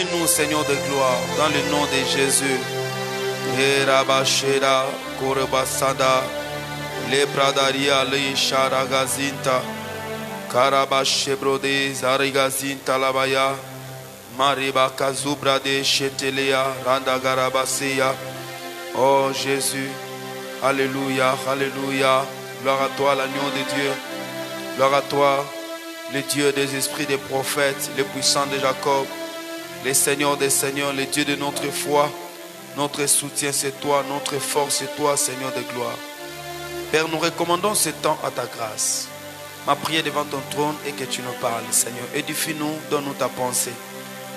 Confirme-nous, Seigneur de gloire, dans le nom de Jésus. Erabashera, Korebasada, Lepradaria, Leisharagazinta, Karabashebrode, Zarigazinta Labaya, Mariba Zubrade, Shetelea, Randagarabaseya. Oh Jésus, Alléluia, Alléluia. Gloire à toi, l'agneau de Dieu. Gloire à toi, le Dieu des esprits des prophètes, le puissant de Jacob, le Seigneur des seigneurs, le Dieu de notre foi. Notre soutien, c'est toi. Notre force, c'est toi, Seigneur de gloire. Père, nous recommandons ce temps à ta grâce. Ma prière devant ton trône est que tu nous parles, Seigneur. Édifie-nous, donne-nous ta pensée.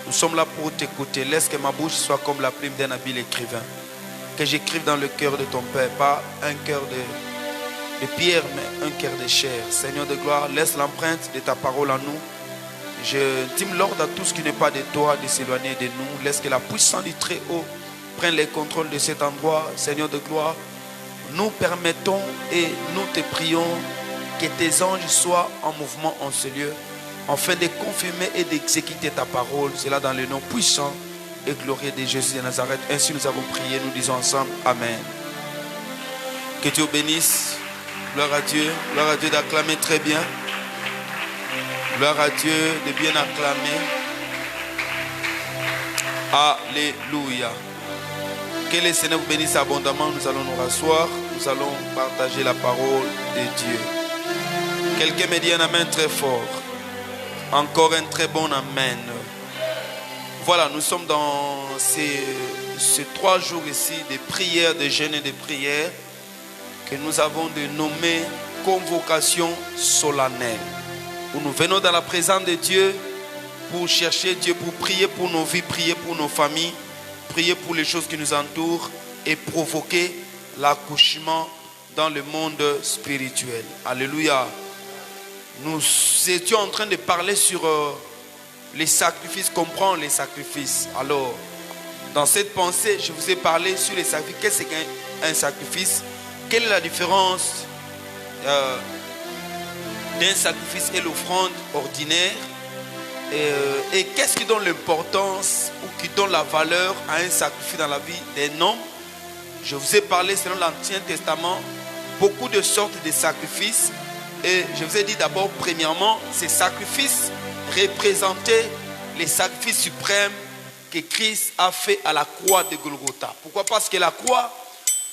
Nous sommes là pour t'écouter. Laisse que ma bouche soit comme la plume d'un habile écrivain. Que j'écrive dans le cœur de ton Père, pas un cœur de pierre, mais un cœur de chair. Seigneur de gloire, laisse l'empreinte de ta parole en nous. Je dîme l'ordre à tout ce qui n'est pas de toi de s'éloigner de nous. Laisse que la puissance du Très-Haut prenne le contrôle de cet endroit. Seigneur de gloire, nous permettons et nous te prions que tes anges soient en mouvement en ce lieu, afin de confirmer et d'exécuter ta parole. Cela dans le nom puissant et glorieux de Jésus de Nazareth. Ainsi nous avons prié, nous disons ensemble Amen. Que Dieu bénisse. Gloire à Dieu d'acclamer très bien. Gloire à Dieu de bien acclamer. Alléluia. Que le Seigneur vous bénisse abondamment. Nous allons nous rasseoir. Nous allons partager la parole de Dieu. Quelqu'un me dit un amen très fort. Encore un très bon amen. Voilà, nous sommes dans ces 3 jours ici de prières, de jeûne et de prières que nous avons dénommé convocation solennelle. Où nous venons dans la présence de Dieu pour chercher Dieu, pour prier pour nos vies, prier pour nos familles, prier pour les choses qui nous entourent et provoquer l'accouchement dans le monde spirituel. Alléluia. Nous étions en train de parler sur les sacrifices, comprendre les sacrifices. Alors, dans cette pensée, je vous ai parlé sur les sacrifices. Qu'est-ce qu'un sacrifice? Quelle est la différence d'un sacrifice et l'offrande ordinaire? Et qu'est-ce qui donne l'importance ou qui donne la valeur à un sacrifice dans la vie d'un homme? Je vous ai parlé selon l'Ancien Testament, beaucoup de sortes de sacrifices. Et je vous ai dit d'abord, premièrement, ces sacrifices représentaient les sacrifices suprêmes que Christ a fait à la croix de Golgotha. Pourquoi? Parce que la croix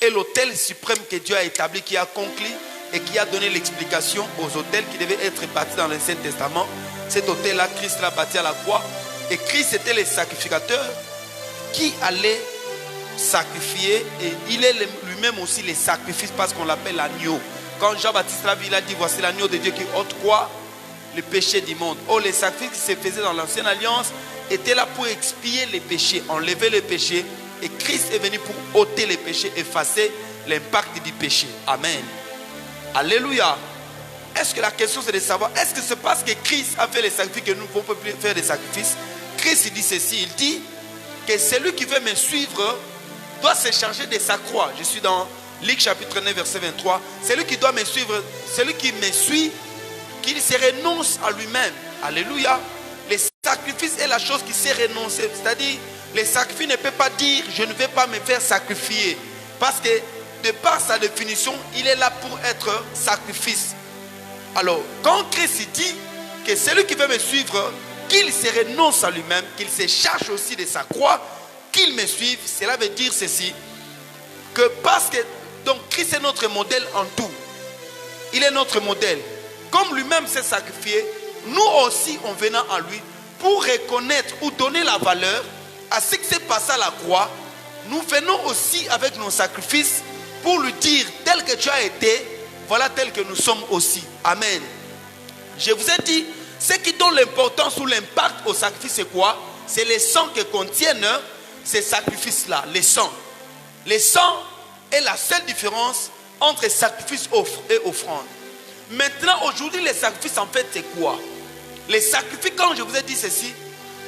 est l'autel suprême que Dieu a établi, qui a conclu et qui a donné l'explication aux autels qui devaient être bâtis dans l'Ancien Testament. Cet autel-là, Christ l'a bâti à la croix. Et Christ était le sacrificateur qui allait sacrifier. Et il est lui-même aussi le sacrifice parce qu'on l'appelle l'agneau. Quand Jean-Baptiste l'a vu, il a dit, voici l'agneau de Dieu qui ôte quoi? Le péché du monde. Oh, les sacrifices qui se faisaient dans l'ancienne alliance étaient là pour expier les péchés, enlever les péchés. Et Christ est venu pour ôter les péchés, effacer l'impact du péché. Amen. Alléluia. Est-ce que la question c'est de savoir, est-ce que c'est parce que Christ a fait les sacrifices que nous ne pouvons plus faire des sacrifices? Christ il dit ceci, il dit que celui qui veut me suivre doit se charger de sa croix. Je suis dans Luc chapitre 9 verset 23. Celui qui doit me suivre, celui qui me suit, qu'il se renonce à lui-même. Alléluia. Les sacrifices est la chose qui s'est renoncée. C'est-à-dire, les sacrifices ne peuvent pas dire je ne vais pas me faire sacrifier. Parce que de par sa définition, il est là pour être sacrifice. Alors, quand Christ dit que celui qui veut me suivre, qu'il se renonce à lui-même, qu'il se charge aussi de sa croix, qu'il me suive, cela veut dire ceci, que parce que donc Christ est notre modèle en tout. Il est notre modèle. Comme lui-même s'est sacrifié, nous aussi, en venant à lui, pour reconnaître ou donner la valeur à ce qui s'est passé à la croix, nous venons aussi avec nos sacrifices pour lui dire, tel que tu as été, voilà tel que nous sommes aussi. Amen. Je vous ai dit, ce qui donne l'importance ou l'impact au sacrifice, c'est quoi? C'est les sangs que contiennent ces sacrifices-là, les sangs. Les sangs est la seule différence entre sacrifice et offrande. Maintenant, aujourd'hui, les sacrifices, en fait, c'est quoi? Les sacrifices, quand je vous ai dit ceci,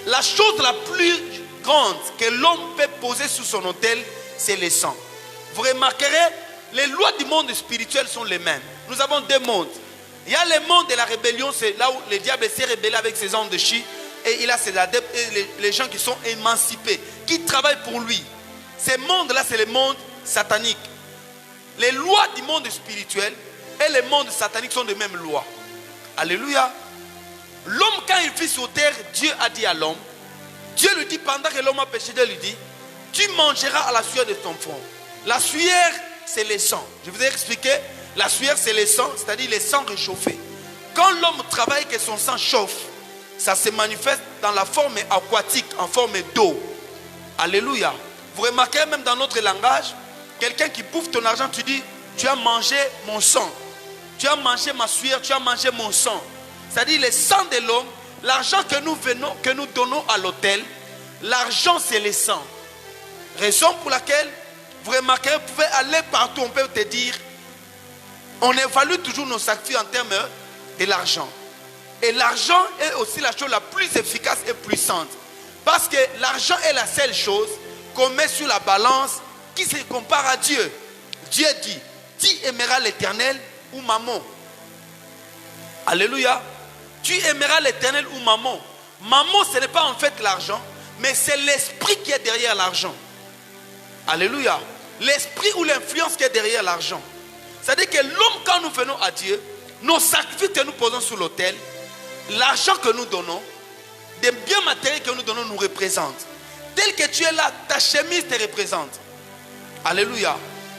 la chose la plus grande que l'homme peut poser sur son autel, c'est le sang. Vous remarquerez, les lois du monde spirituel sont les mêmes. Nous avons deux mondes. Il y a le monde de la rébellion, c'est là où le diable s'est rébellé avec ses anges de Chi. et il a ses adeptes et les gens qui sont émancipés, qui travaillent pour lui. Ces mondes-là, c'est les mondes sataniques. Les lois du monde spirituel et les mondes sataniques sont de même lois. Alléluia. L'homme, quand il vit sur terre, Dieu a dit à l'homme, Dieu lui dit, pendant que l'homme a péché, Dieu lui dit, tu mangeras à la sueur de ton front. La sueur, c'est le sang. Je vous ai expliqué, la sueur, c'est le sang, c'est-à-dire le sang réchauffé. Quand l'homme travaille, que son sang chauffe, ça se manifeste dans la forme aquatique, en forme d'eau. Alléluia. Vous remarquez même dans notre langage, quelqu'un qui bouffe ton argent, tu dis, tu as mangé mon sang. Tu as mangé ma sueur, tu as mangé mon sang. C'est-à-dire le sang de l'homme, l'argent que nous donnons à l'autel, l'argent c'est le sang. Raison pour laquelle, vous remarquez, vous pouvez aller partout, on peut te dire, on évalue toujours nos sacrifices en termes de l'argent. Et l'argent est aussi la chose la plus efficace et puissante. Parce que l'argent est la seule chose qu'on met sur la balance qui se compare à Dieu. Dieu dit, tu aimeras l'Éternel ou mammon. Alléluia. Tu aimeras l'Éternel ou mammon. Mammon, ce n'est pas en fait l'argent, mais c'est l'esprit qui est derrière l'argent. Alléluia. L'esprit ou l'influence qui est derrière l'argent. C'est-à-dire que l'homme, quand nous venons à Dieu, nos sacrifices que nous posons sur l'autel, l'argent que nous donnons, des biens matériels que nous donnons nous représentent. Tel que tu es là, ta chemise te représente. Alléluia.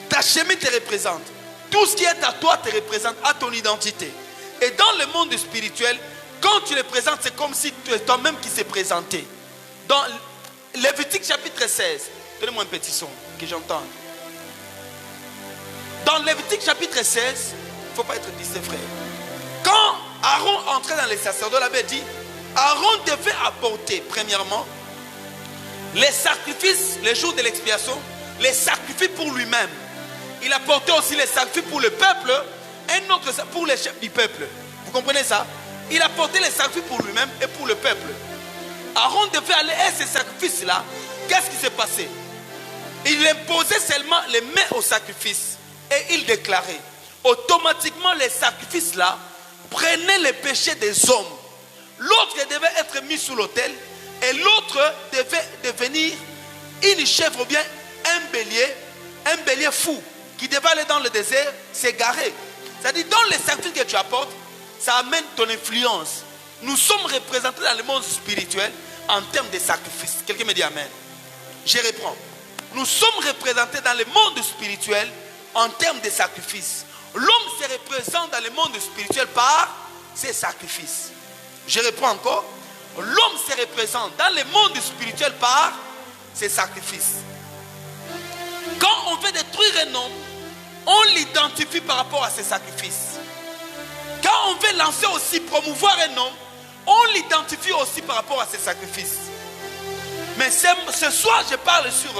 Ta chemise te représente. Tout ce qui est à toi te représente, à ton identité. Et dans le monde spirituel, quand tu le présentes, c'est comme si tu es toi-même qui s'est présenté. Dans Lévitique chapitre 16, donnez-moi un petit son que j'entende. Dans Lévitique chapitre 16, il ne faut pas être distrait, frère. Quand Aaron entrait dans les sacerdots, la Bible dit, Aaron devait apporter, premièrement, les sacrifices, les jours de l'expiation, les sacrifices pour lui-même. Il apportait aussi les sacrifices pour le peuple, un autre pour les chefs du peuple. Vous comprenez ça? Il apportait les sacrifices pour lui-même et pour le peuple. Aaron devait aller à ces sacrifices-là. Qu'est-ce qui s'est passé? Il imposait seulement les mains au sacrifice et il déclarait. Automatiquement, les sacrifices-là prenaient les péchés des hommes. L'autre devait être mis sous l'autel et l'autre devait devenir une chèvre ou bien un bélier fou qui devait aller dans le désert s'égarer. C'est-à-dire, dans les sacrifices que tu apportes, ça amène ton influence. Nous sommes représentés dans le monde spirituel en termes de sacrifices. Quelqu'un me dit amen. Je reprends. Nous sommes représentés dans le monde spirituel en termes de sacrifices. L'homme se représente dans le monde spirituel par ses sacrifices. Je reprends encore. L'homme se représente dans le monde spirituel par ses sacrifices. Quand on veut détruire un homme, on l'identifie par rapport à ses sacrifices. Quand on veut lancer aussi, promouvoir un homme, on l'identifie aussi par rapport à ses sacrifices. Mais ce soir, je parle sur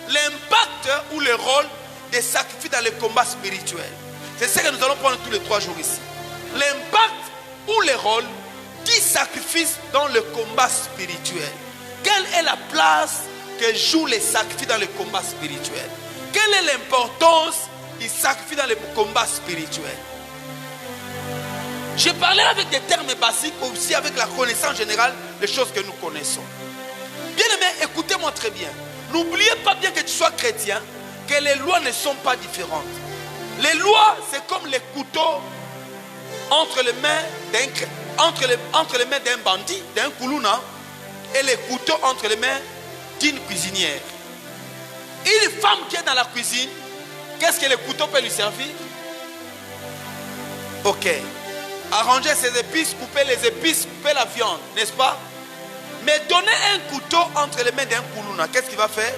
l'impact ou le rôle des sacrifices dans le combat spirituel. C'est ce que nous allons prendre tous les 3 jours ici. L'impact ou le rôle du sacrifice dans le combat spirituel. Quelle est la place que jouent les sacrifices dans le combat spirituel? Quelle est l'importance du sacrifice dans le combat spirituel? Je parlais avec des termes basiques, aussi avec la connaissance générale des choses que nous connaissons. Bien aimé, écoutez-moi très bien. N'oubliez pas bien que tu sois chrétien, que les lois ne sont pas différentes. Les lois, c'est comme les couteaux entre les mains d'un bandit, d'un koulouna, et les couteaux entre les mains d'une cuisinière. Une femme qui est dans la cuisine, qu'est-ce que le couteau peut lui servir? Ok. Arranger ses épices, couper les épices, couper la viande, n'est-ce pas? Mais donner un couteau entre les mains d'un koulouna, qu'est-ce qu'il va faire?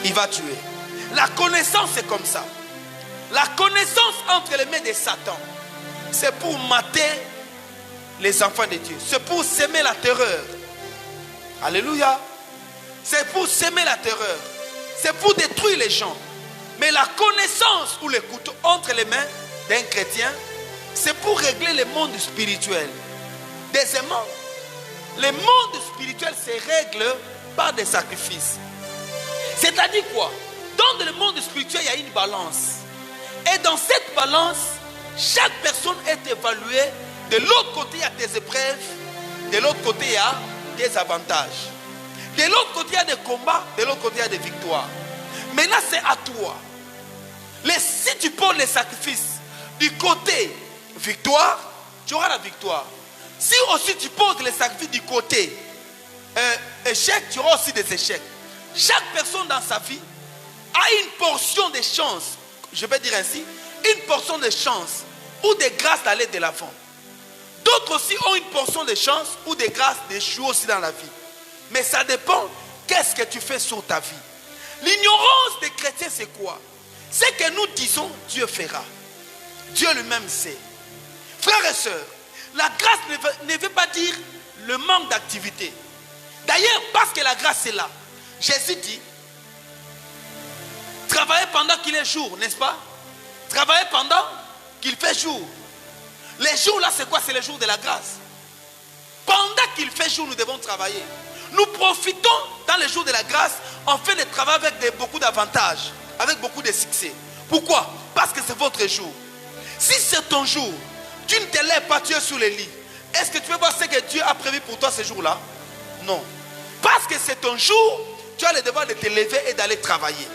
Il va tuer. La connaissance, c'est comme ça. La connaissance entre les mains de Satan, c'est pour mater les enfants de Dieu. C'est pour s'aimer la terreur. Alléluia. C'est pour s'aimer la terreur. C'est pour détruire les gens. Mais la connaissance ou le couteau entre les mains d'un chrétien, c'est pour régler le monde spirituel. Deuxièmement, le monde spirituel se règle par des sacrifices. C'est-à-dire quoi? Dans le monde spirituel, il y a une balance. Et dans cette balance, chaque personne est évaluée. De l'autre côté, il y a des épreuves. De l'autre côté, il y a des avantages. De l'autre côté, il y a des combats. De l'autre côté, il y a des victoires. Maintenant, c'est à toi. Si tu poses les sacrifices du côté victoire, tu auras la victoire. Si aussi tu poses les sacrifices du côté échec, tu auras aussi des échecs. Chaque personne dans sa vie a une portion de chance, je vais dire ainsi, une portion de chance ou de grâce d'aller de l'avant. D'autres aussi ont une portion de chance ou de grâce d'échouer aussi dans la vie. Mais ça dépend qu'est-ce que tu fais sur ta vie. L'ignorance des chrétiens, c'est quoi? C'est que nous disons Dieu fera. Dieu lui-même sait. Frères et sœurs, la grâce ne veut pas dire le manque d'activité. D'ailleurs, parce que la grâce est là. Jésus dit, travaillez pendant qu'il est jour, n'est-ce pas? Travaillez pendant qu'il fait jour. Les jours là, c'est quoi? C'est les jours de la grâce. Pendant qu'il fait jour, nous devons travailler. Nous profitons dans les jours de la grâce, on fait le travail avec beaucoup d'avantages, avec beaucoup de succès. Pourquoi? Parce que c'est votre jour. Si c'est ton jour, tu ne te lèves pas, tu es sur le lit. Est-ce que tu peux voir ce que Dieu a prévu pour toi ce jour-là? Non. Parce que c'est ton jour, tu as le devoir de te lever et d'aller travailler.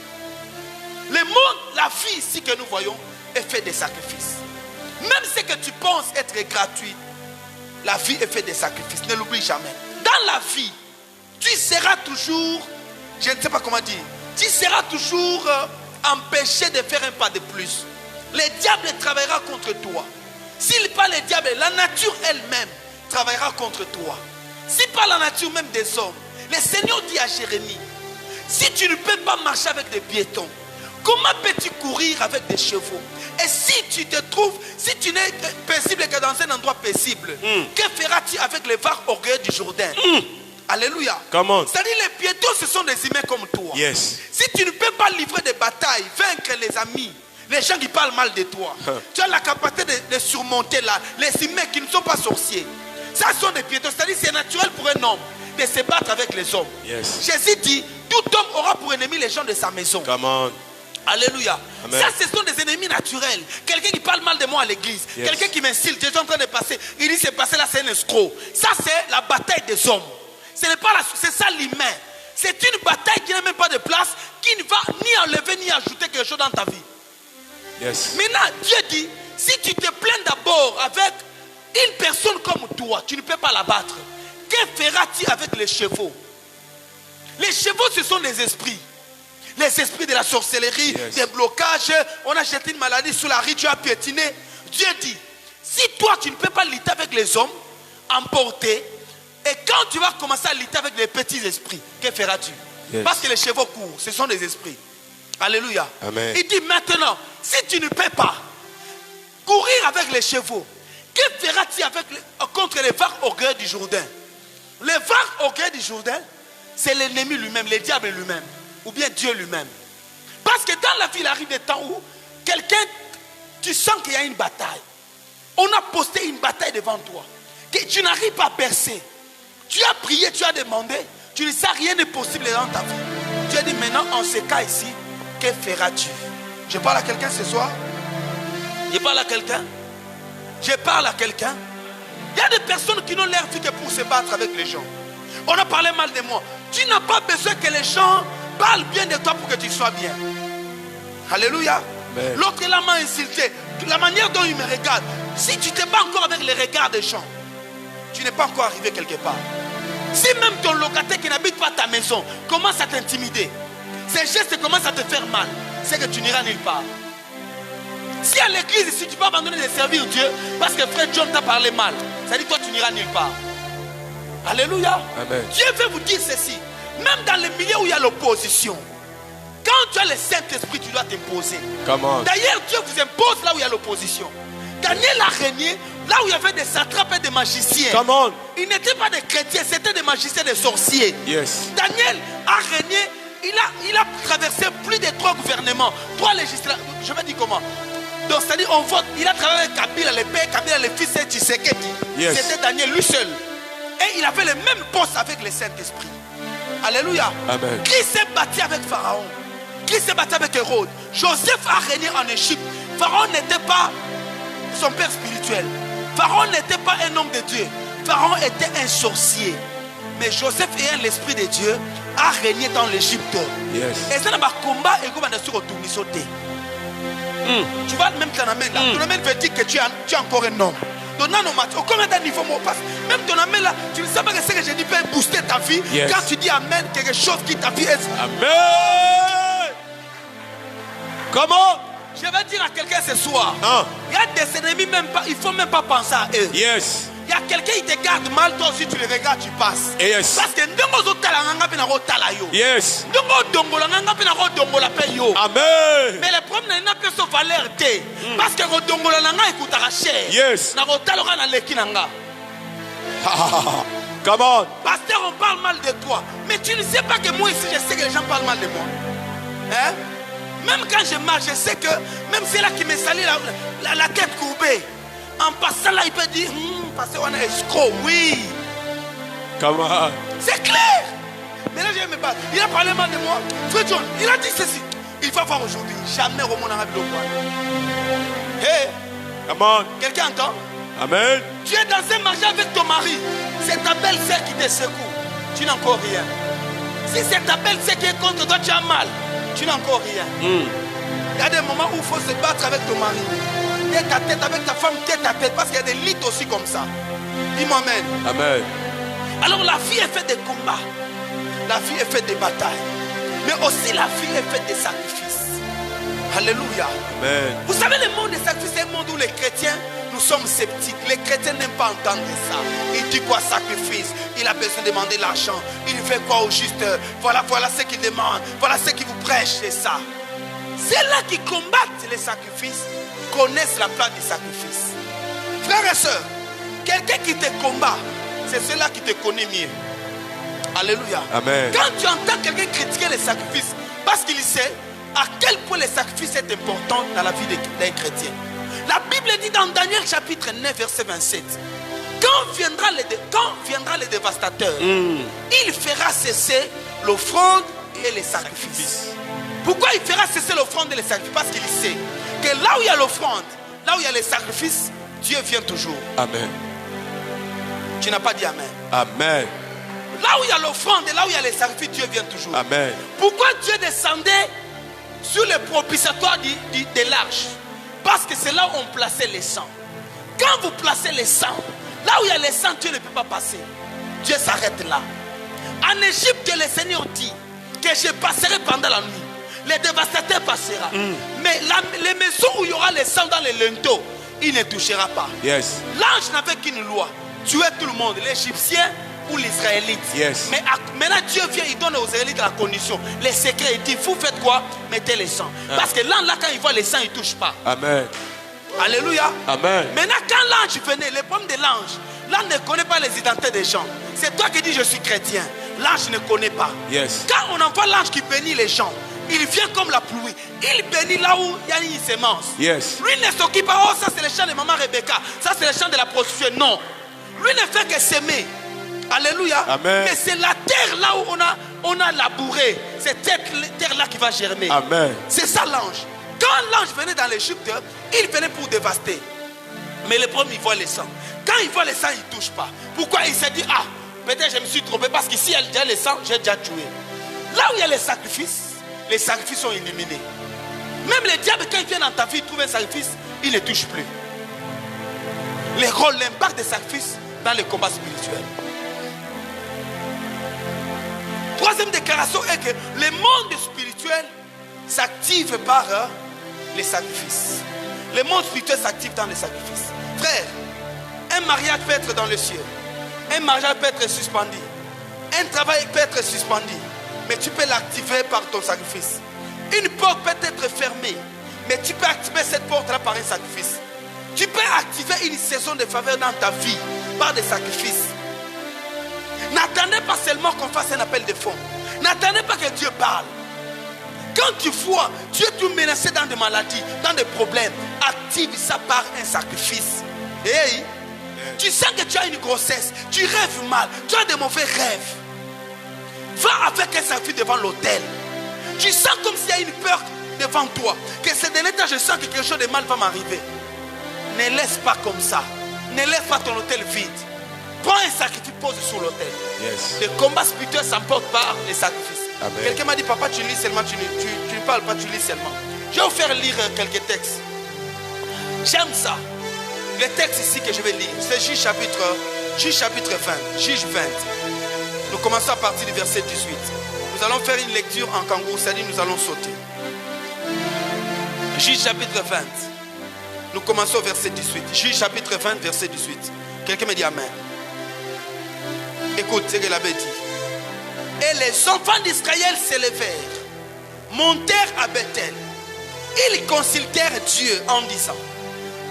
Le monde, la vie ici que nous voyons, est fait des sacrifices. Même ce que tu penses être gratuit, la vie est faite des sacrifices. Ne l'oublie jamais. Dans la vie, tu seras toujours, je ne sais pas comment dire, tu seras toujours empêché de faire un pas de plus. Le diable travaillera contre toi. S'il pas le diable, la nature elle-même travaillera contre toi. Si pas la nature même des hommes, le Seigneur dit à Jérémie, si tu ne peux pas marcher avec des piétons, comment peux-tu courir avec des chevaux? Et si tu te trouves, si tu n'es paisible que dans un endroit paisible, que feras-tu avec les vaches orgueilleuses du Jourdain? Alléluia. C'est-à-dire les piétons, ce sont des humains comme toi. Yes. Si tu ne peux pas livrer des batailles, vaincre les amis, les gens qui parlent mal de toi, tu as la capacité de surmonter là, les humains qui ne sont pas sorciers. Ça sont des piétons. C'est-à-dire c'est naturel pour un homme de se battre avec les hommes. Yes. Jésus dit, tout homme aura pour ennemi les gens de sa maison. Alléluia. Amen. Ça, ce sont des ennemis naturels. Quelqu'un qui parle mal de moi à l'église. Yes. Quelqu'un qui m'insulte. Je suis en train de passer. Il dit, c'est passé là, c'est un escroc. Ça, c'est la bataille des hommes. Ce n'est pas c'est ça l'humain. C'est une bataille qui n'a même pas de place, qui ne va ni enlever ni ajouter quelque chose dans ta vie. Yes. Maintenant, Dieu dit, si tu te plains d'abord avec une personne comme toi, tu ne peux pas la battre. Que feras-tu avec les chevaux? Les chevaux, ce sont les esprits. Les esprits de la sorcellerie, yes, des blocages. On a jeté une maladie sur la rue, tu as piétiné. Dieu dit, si toi tu ne peux pas lutter avec les hommes, emporter, et quand tu vas commencer à lutter avec les petits esprits, que feras-tu? Yes. Parce que les chevaux courent, ce sont des esprits. Alléluia. Amen. Il dit maintenant, si tu ne peux pas courir avec les chevaux, que feras-tu contre les vaches orgueilleuses du Jourdain? Les vaches orgueilleuses du Jourdain, c'est l'ennemi lui-même, le diable lui-même. Ou bien Dieu lui-même. Parce que dans la vie, il arrive des temps où quelqu'un, tu sens qu'il y a une bataille. On a posté une bataille devant toi. Que tu n'arrives pas à percer. Tu as prié, tu as demandé. Tu ne sais rien n'est possible dans ta vie. Dieu dit maintenant, en ce cas ici, que feras-tu? Je parle à quelqu'un ce soir. Je parle à quelqu'un. Je parle à quelqu'un. Il y a des personnes qui n'ont l'air vie que pour se battre avec les gens. On a parlé mal de moi. Tu n'as pas besoin que les gens parle bien de toi pour que tu sois bien. Alléluia. L'autre là m'a insulté. La manière dont il me regarde. Si tu ne te bats encore avec les regards des gens, tu n'es pas encore arrivé quelque part. Si même ton locataire qui n'habite pas ta maison commence à t'intimider, ces gestes commencent à te faire mal, c'est que tu n'iras nulle part. Si à l'église, si tu peux abandonner de servir Dieu parce que frère John t'a parlé mal, ça dit que toi tu n'iras nulle part. Alléluia. Amen. Dieu veut vous dire ceci. Même dans les milieux où il y a l'opposition, quand tu as le Saint-Esprit, tu dois t'imposer. D'ailleurs, Dieu vous impose là où il y a l'opposition. Daniel a régné là où il y avait des satrapes et des magiciens. Ils n'étaient pas des chrétiens, c'était des magiciens, des sorciers. Yes. Daniel a régné, il a traversé plus de 3 gouvernements, 3 législateurs. Je vais dire comment. Donc, c'est-à-dire, on vote, il a travaillé avec Kabila, le père, Kabila, le fils de Tshisekedi. Yes. C'était Daniel lui seul. Et il avait le même poste avec le Saint-Esprit. Alléluia. Amen. Qui s'est battu avec Pharaon? Qui s'est battu avec Hérode? Joseph a régné en Égypte. Pharaon n'était pas son père spirituel. Pharaon n'était pas un homme de Dieu. Pharaon était un sorcier. Mais Joseph, ayant l'esprit de Dieu, a régné dans l'Égypte. Yes. Et ça n'a pas combat et comment on retourner sauter. Tu vois, même ton amène là. Ton amène veut dire que tu es encore un homme. Ton anomatie, au combien d'un niveau mon passe. Même ton amène là, tu ne sais pas que ce que je dis peut booster ta vie. Yes. Quand tu dis amen, quelque chose qui ta vie est. Amen. Comment? Je vais dire à quelqu'un ce soir. Ah. Il y a des ennemis, même pas, il ne faut même pas penser à eux. Yes. Il y a quelqu'un qui te garde mal, toi aussi tu le regardes, tu passes. Yes. Parce que Yes. Amen. mais le problème n'a pas sa valeur. Parce que Yes. Come on. Pasteur, on parle mal de toi. Mais tu ne sais pas que moi ici, je sais que les gens parlent mal de moi. Hein? Même quand je marche, je sais que même c'est là qui me salit la tête courbée. En passant là, il peut dire, pasteur, on est escroc, oui. Come on. C'est clair. Mais là, je vais me battre. Il a parlé mal de moi. Frère John, il a dit ceci. Il va voir aujourd'hui. Jamais au monde n'aura vu le roi. Hey. Come on. Quelqu'un entend? Amen. Tu es dans un marché avec ton mari. C'est ta belle-sœur qui te secoue. Tu n'as encore rien. Si c'est ta belle-sœur qui est contre toi, tu as mal. Tu n'as encore rien. Il y a des moments où il faut se battre avec ton mari. Tête à tête avec ta femme, tête à tête. Parce qu'il y a des lits aussi comme ça. Dis-moi amen. Amen. Alors la vie est faite de combats. La vie est faite de batailles. Mais aussi la vie est faite de sacrifices. Alléluia. Amen. Vous savez, le monde des sacrifices, c'est un monde où les chrétiens, nous sommes sceptiques. Les chrétiens n'aiment pas entendre ça. Il dit quoi sacrifice? Il a besoin de demander l'argent. Il fait quoi au juste? Voilà ce qu'il demande. Voilà ce qu'il vous prêche, c'est ça. Ceux-là qui combattent les sacrifices connaissent la place du sacrifice. Frères et sœurs, quelqu'un qui te combat, c'est celui-là qui te connaît mieux. Alléluia. Amen. Quand tu entends quelqu'un critiquer les sacrifices, parce qu'il sait à quel point les sacrifices est important dans la vie d'un chrétien. La Bible dit dans Daniel chapitre 9 verset 27, quand viendra le dévastateur, il fera cesser l'offrande et les sacrifices. Pourquoi il fera cesser l'offrande et les sacrifices? Parce qu'il sait que là où il y a l'offrande, là où il y a les sacrifices, Dieu vient toujours. Amen. Tu n'as pas dit amen. Amen. Là où il y a l'offrande et là où il y a les sacrifices, Dieu vient toujours. Amen. Pourquoi Dieu descendait sur le propitiatoire de l'arche? Parce que c'est là où on plaçait les sangs. Quand vous placez les sangs, là où il y a les sangs, Dieu ne peut pas passer. Dieu s'arrête là. En Égypte, le Seigneur dit que je passerai pendant la nuit. Le dévastateur passera. Mais les maisons où il y aura les sangs dans les linteaux, il ne touchera pas. Yes. L'ange n'avait qu'une loi. Tuer tout le monde, l'Égyptien ou l'Israélite. Yes. Mais maintenant Dieu vient, il donne aux Israélites la condition. Les secrets, il dit, vous faites quoi? Mettez les sangs. Parce que l'ange là, quand il voit les sangs, il ne touche pas. Amen. Alléluia. Amen. Maintenant quand l'ange venait, le problème de l'ange ne connaît pas les identités des gens. C'est toi qui dis je suis chrétien. L'ange ne connaît pas. Yes. Quand on envoie l'ange qui bénit les gens, il vient comme la pluie. Il bénit là où il y a une semence. Yes. Lui ne s'occupe pas, oh ça c'est le champ de maman Rebecca, ça c'est le champ de la prostituée. Non. Lui ne fait que s'aimer. Alléluia. Amen. Mais c'est la terre là où on a labouré. C'est cette terre là qui va germer. Amen. C'est ça l'ange. Quand l'ange venait dans l'Égypte, il venait pour dévaster. Mais le premier, il voit les sangs. Quand il voit les sangs, il ne touche pas. Pourquoi? Il s'est dit, peut-être je me suis trompé parce qu'ici il y a déjà les sangs, j'ai déjà tué. Là où il y a les sacrifices sont éliminés. Même les diables, quand ils viennent dans ta vie, trouvent un sacrifice, ils ne touchent plus. Les rôles, l'impact des sacrifices dans les combats spirituels. Troisième déclaration est que le monde spirituel s'active par les sacrifices. Le monde spirituel s'active dans les sacrifices. Frère, un mariage peut être dans le ciel. Un mariage peut être suspendu. Un travail peut être suspendu. Mais tu peux l'activer par ton sacrifice. Une porte peut être fermée. Mais tu peux activer cette porte-là par un sacrifice. Tu peux activer une saison de faveur dans ta vie par des sacrifices. N'attendez pas seulement qu'on fasse un appel de fonds. N'attendez pas que Dieu parle. Quand tu vois Dieu te menacé dans des maladies, dans des problèmes, active ça par un sacrifice. Hey, tu sens que tu as une grossesse, tu rêves mal, tu as des mauvais rêves. Va avec un sacrifice devant l'autel. Tu sens comme s'il y a une peur devant toi. Que c'est de l'état, je sens que quelque chose de mal va m'arriver. Ne laisse pas comme ça. Ne laisse pas ton hôtel vide. prends un sacrifice, pose sur l'autel. Yes. Le combat spirituel s'emporte par les sacrifices. Amen. Quelqu'un m'a dit, papa, tu lis seulement, tu ne parles pas, tu lis seulement. Je vais vous faire lire quelques textes. J'aime ça. Les textes ici que je vais lire, c'est Juge chapitre 20. Juge 20. Nous commençons à partir du verset 18. Nous allons faire une lecture en kangourou, c'est-à-dire nous allons sauter. Juge chapitre 20. Nous commençons au verset 18. Juge chapitre 20, verset 18. Quelqu'un me dit Amen. Écoute ce que l'abbé dit. Et les enfants d'Israël s'élevèrent, montèrent à Bethel. Ils consultèrent Dieu en disant,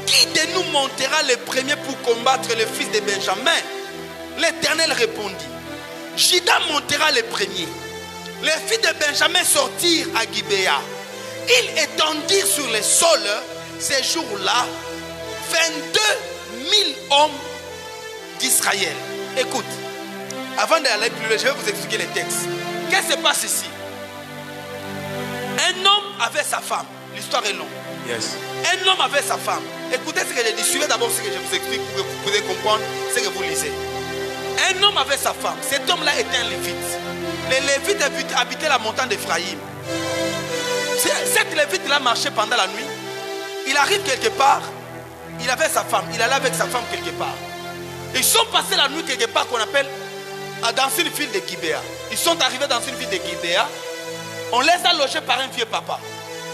qui de nous montera le premier pour combattre le fils de Benjamin? L'Éternel répondit, Juda montera le premier. Les fils de Benjamin sortirent à Gibéa. Ils étendirent sur le sol ces jours-là 22 000 hommes d'Israël. Écoute, avant d'aller plus loin, je vais vous expliquer les textes. Qu'est-ce qui se passe ici? Un homme avait sa femme. L'histoire est longue. Yes. Un homme avait sa femme. Écoutez ce que je dis. Suivez d'abord ce que je vous explique pour que vous puissiez comprendre ce que vous lisez. Un homme avait sa femme. Cet homme-là était un lévite. Les lévites habitaient la montagne d'Éphraïm. Cet lévite-là marchait pendant la nuit. Il arrive quelque part. Il avait sa femme. Il allait avec sa femme quelque part. Ils sont passés la nuit quelque part qu'on appelle dans une ville de Gibéa. Ils sont arrivés dans une ville de Gibéa. On les a logés par un vieux papa.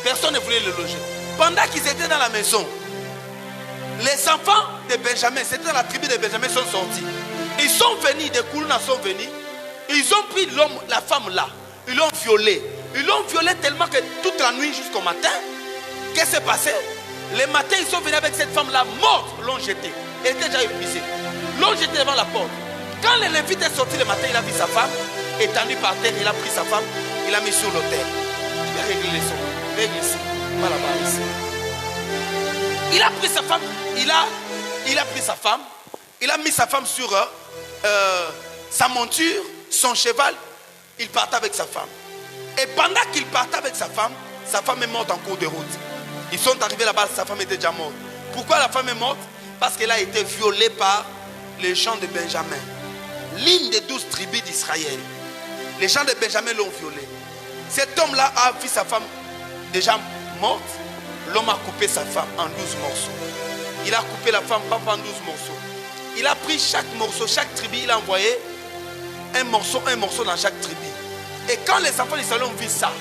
Personne ne voulait le loger. Pendant qu'ils étaient dans la maison, les enfants de Benjamin, c'était dans la tribu de Benjamin, sont sortis. Ils sont venus, des Koulouna sont venus. Ils ont pris l'homme, la femme là. Ils l'ont violée. Ils l'ont violée tellement que toute la nuit jusqu'au matin, qu'est-ce qui s'est passé? Le matin, ils sont venus avec cette femme-là morte, l'ont jetée. Elle était déjà épuisée. L'ont jetée devant la porte. Quand le lévite est sorti le matin, il a vu sa femme étendue par terre. Il a pris sa femme, il l'a mis sur l'autel. Il a réglé les sons. Règle ici, pas là-bas, ici. Il a pris sa femme, il a pris sa femme, il a mis sa femme sur sa monture, son cheval. Il partait avec sa femme. Et pendant qu'il partait avec sa femme est morte en cours de route. Ils sont arrivés là-bas, sa femme était déjà morte. Pourquoi la femme est morte? Parce qu'elle a été violée par les gens de Benjamin. L'une des 12 tribus d'Israël. Les gens de Benjamin l'ont violée. Cet homme-là a vu sa femme déjà morte. L'homme a coupé sa femme en 12 morceaux. Il a coupé la femme pas en 12 morceaux. Il a pris chaque morceau, chaque tribu, il a envoyé un morceau dans chaque tribu. Et quand les enfants d'Israël ont vu ça,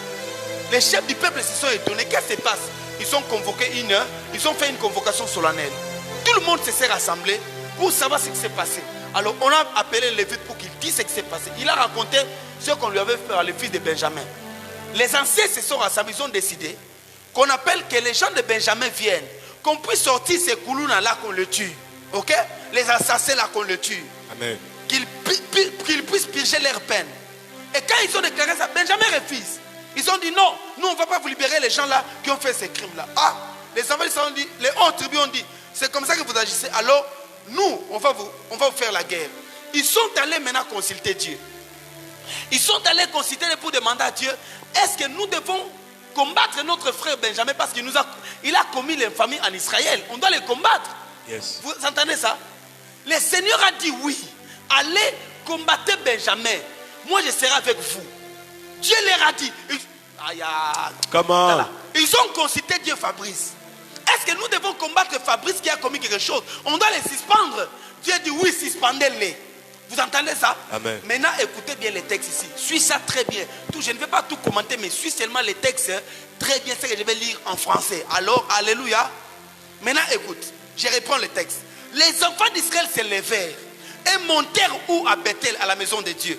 les chefs du peuple se sont étonnés. Qu'est-ce qui se passe? Ils ont convoqué ils ont fait une convocation solennelle. Tout le monde s'est rassemblé pour savoir ce qui s'est passé. Alors on a appelé Lévite pour qu'il dise ce qui s'est passé. Il a raconté ce qu'on lui avait fait à le fils de Benjamin. Les anciens se sont rassemblés, ils ont décidé qu'on appelle que les gens de Benjamin viennent, qu'on puisse sortir ces Koulouna là, qu'on le tue. Ok? Les assassins là, qu'on le tue. Amen. Qu'ils puissent purger leur peine. Et quand ils ont déclaré ça, Benjamin refuse. Ils ont dit non, nous on ne va pas vous libérer les gens là qui ont fait ces crimes là. Ah, les enfants ont dit, les 11 tribus ont dit, c'est comme ça que vous agissez. Alors, nous, on va vous faire la guerre. Ils sont allés maintenant consulter Dieu. Ils sont allés consulter pour demander à Dieu, est-ce que nous devons combattre notre frère Benjamin parce qu'il a commis l'infamie en Israël. On doit les combattre. Yes. Vous entendez ça? Le Seigneur a dit oui. Allez combattre Benjamin. Moi je serai avec vous. Dieu leur a dit. Comment? Ils ont consulté Dieu Fabrice. Est-ce que nous devons combattre Fabrice qui a commis quelque chose? On doit les suspendre. Dieu dit oui, suspendez-les. Vous entendez ça? Amen. Maintenant, écoutez bien les textes ici. Suis ça très bien. Je ne vais pas tout commenter, mais suis seulement les textes très bien. C'est ce que je vais lire en français. Alors, alléluia. Maintenant, écoute. Je reprends le texte. Les enfants d'Israël se levèrent et montèrent où? À Bethel, à la maison de Dieu.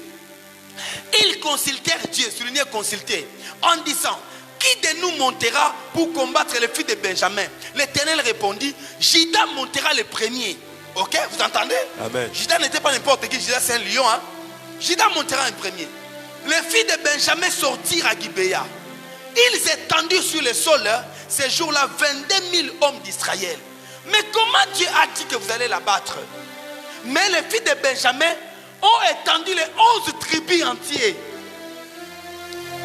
Ils consultèrent Dieu, soulignez consulter, en disant, qui de nous montera pour combattre les fils de Benjamin? L'Éternel répondit, Juda montera le premier. Ok, vous entendez? Amen. Juda n'était pas n'importe qui, Juda c'est un lion. Hein? Juda montera un premier. Les filles de Benjamin sortirent à Gibéa. Ils étendirent sur le sol ces jours-là 22 000 hommes d'Israël. Mais comment Dieu a dit que vous allez la battre? Mais les filles de Benjamin ont étendu les 11 tribus entières.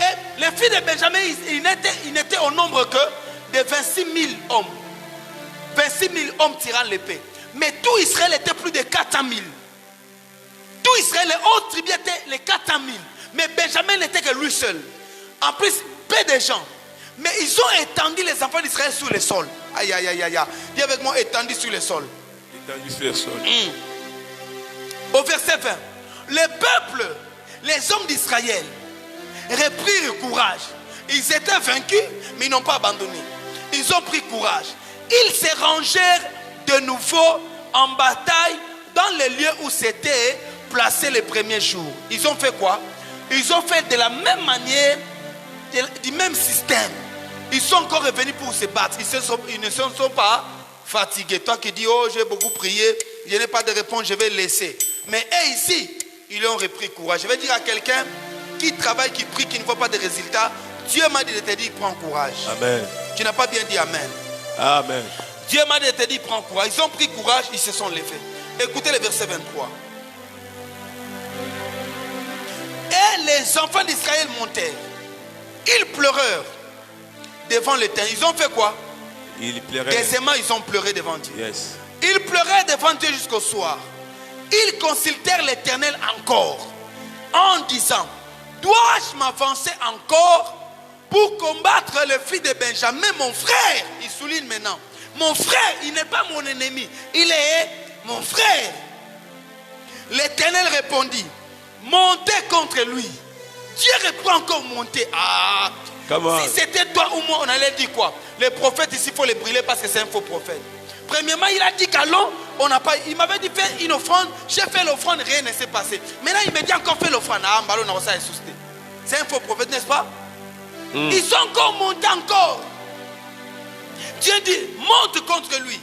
Et les filles de Benjamin, ils n'étaient au nombre que de 26 000 hommes. 26 000 hommes tirant l'épée. Mais tout Israël était plus de 400 000. Tout Israël, les autres tribus étaient les 400 000. Mais Benjamin n'était que lui seul. En plus, peu de gens. Mais ils ont étendu les enfants d'Israël sur le sol. Aïe, aïe, aïe, aïe. Dis avec moi, étendu sur le sol. Étendu sur le sol. Au verset 20. Le peuple, les hommes d'Israël, reprirent courage. Ils étaient vaincus, mais ils n'ont pas abandonné. Ils ont pris courage. Ils se rangèrent de nouveau en bataille dans les lieux où c'était placé les premiers jours. Ils ont fait quoi? Ils ont fait de la même manière, du même système. Ils sont encore revenus pour se battre. Ils ne se sont pas fatigués. Toi qui dis, oh, j'ai beaucoup prié, je n'ai pas de réponse, je vais laisser. Mais eux ici, ils ont repris courage. Je vais dire à quelqu'un qui travaille, qui prie, qui ne voit pas de résultats, Dieu m'a dit de te dire, prends courage. Amen. Tu n'as pas bien dit Amen. Amen. Dieu m'a dit de te dire, prends courage. Ils ont pris courage, ils se sont levés. Écoutez le verset 23. Et les enfants d'Israël montèrent. Ils pleurèrent devant l'Éternel. Ils ont fait quoi? Ils pleuraient. Deuxièmement, ils ont pleuré devant Dieu. Yes. Ils pleuraient devant Dieu jusqu'au soir. Ils consultèrent l'Éternel encore en disant, dois-je m'avancer encore pour combattre le fils de Benjamin, mon frère? Il souligne maintenant. Mon frère, il n'est pas mon ennemi. Il est mon frère. L'Éternel répondit, montez contre lui. Dieu reprend encore monter. Ah, si c'était toi ou moi, on allait dire quoi? Les prophètes ici, il faut les brûler parce que c'est un faux prophète. Premièrement, il a dit qu'allons, on n'a pas. Il m'avait dit fais une offrande. J'ai fait l'offrande, rien ne s'est passé. Maintenant, il me dit encore fais l'offrande. Ah, c'est un faux prophète, n'est-ce pas? Ils sont encore montés encore. Dieu dit, monte contre lui.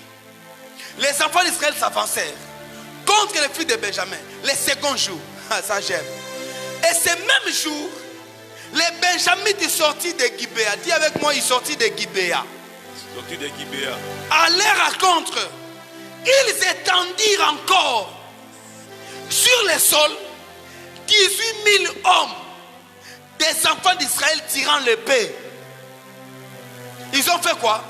Les enfants d'Israël s'avancèrent contre le fils de Benjamin. Le second jour, ça j'aime. Et ce même jour, les Benjamites sortis de Gibéa. Dis avec moi, ils sortis de Gibéa. Sortis de Gibéa. Allèrent à contre. Ils étendirent encore sur le sol 18 000 hommes, des enfants d'Israël tirant l'épée. Ils ont fait quoi?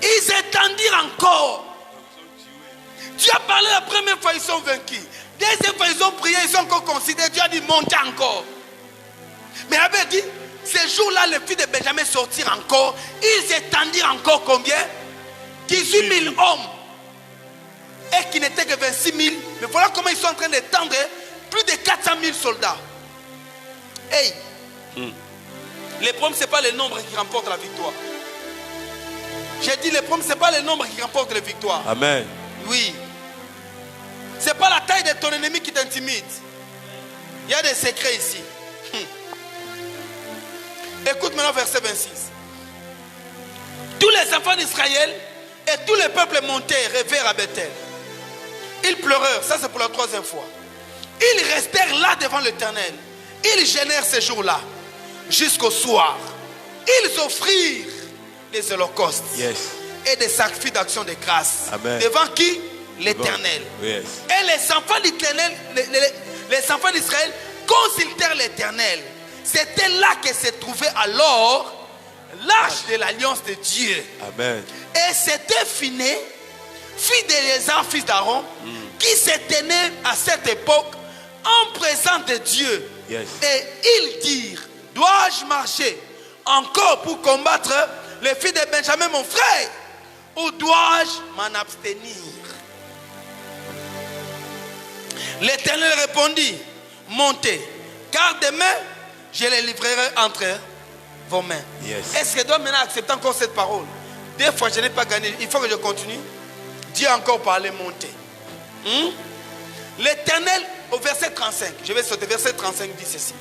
Ils étendirent encore. Dieu a parlé la première fois, ils sont vaincus. Deuxième fois, ils ont prié, ils ont encore considéré. Dieu a dit, montez encore. Mais il avait dit, ces jours-là, les fils de Benjamin sortirent encore. Ils étendirent encore combien? 18 000 hommes. Et qui n'étaient que 26 000. Mais voilà comment ils sont en train d'étendre plus de 400 000 soldats. Hey, le problème, ce n'est pas le nombre qui remporte la victoire. J'ai dit, le problème, ce n'est pas le nombre qui remporte la victoire. Amen. Oui. Ce n'est pas la taille de ton ennemi qui t'intimide. Il y a des secrets ici. Écoute maintenant verset 26. Tous les enfants d'Israël et tous les peuples montèrent, revèrent à Bethel. Ils pleurèrent, ça c'est pour la troisième fois. Ils restèrent là devant l'Éternel. Ils gênèrent ces jours-là jusqu'au soir. Ils offrirent des holocaustes et des sacrifices d'action de grâce. Amen. Devant qui? L'Éternel. Yes. Et les enfants d'Éternel, les enfants d'Israël consultèrent l'Éternel. C'était là que se trouvait alors l'arche de l'alliance de Dieu. Amen. Et c'était Phiné, fils d'Éléazar, fils d'Aaron, qui se tenait à cette époque en présence de Dieu. Yes. Et ils dirent, dois-je marcher encore pour combattre le fils de Benjamin, mon frère, ou dois-je m'en abstenir? L'Éternel répondit, montez, car demain, je les livrerai entre vos mains. Yes. Est-ce que je dois maintenant accepter encore cette parole? Des fois, je n'ai pas gagné. Il faut que je continue. Dieu a encore parlé, montez. L'Éternel, au verset 35, je vais sauter, verset 35 dit ceci.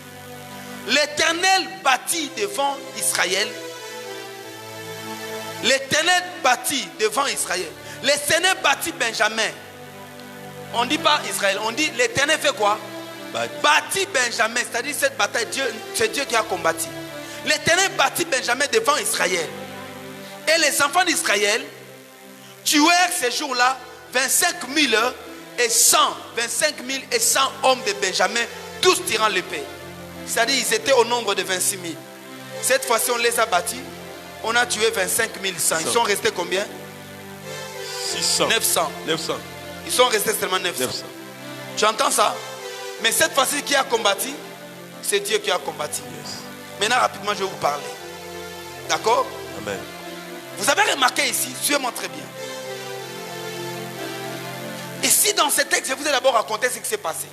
L'Éternel bâtit devant Israël. L'Éternel bâtit devant Israël. L'Éternel bâtit Benjamin. On ne dit pas Israël, on dit l'Éternel fait quoi? Bâtit Benjamin, c'est-à-dire cette bataille, c'est Dieu qui a combattu. L'Éternel bâtit Benjamin devant Israël. Et les enfants d'Israël tuèrent ces jours-là 25 000 et 100, 25 000 et 100 hommes de Benjamin, tous tirant l'épée. C'est-à-dire ils étaient au nombre de 26 000. Cette fois-ci, on les a bâtis. On a tué 25 100. Ils sont restés combien? 600. 900. 900. Ils sont restés seulement 900. Tu entends ça? Mais cette fois-ci, qui a combattu? C'est Dieu qui a combattu. Maintenant, rapidement, je vais vous parler. D'accord? Amen. Vous avez remarqué ici, suivez-moi très bien. Ici, dans ce texte, je vous ai d'abord raconté ce qui s'est passé.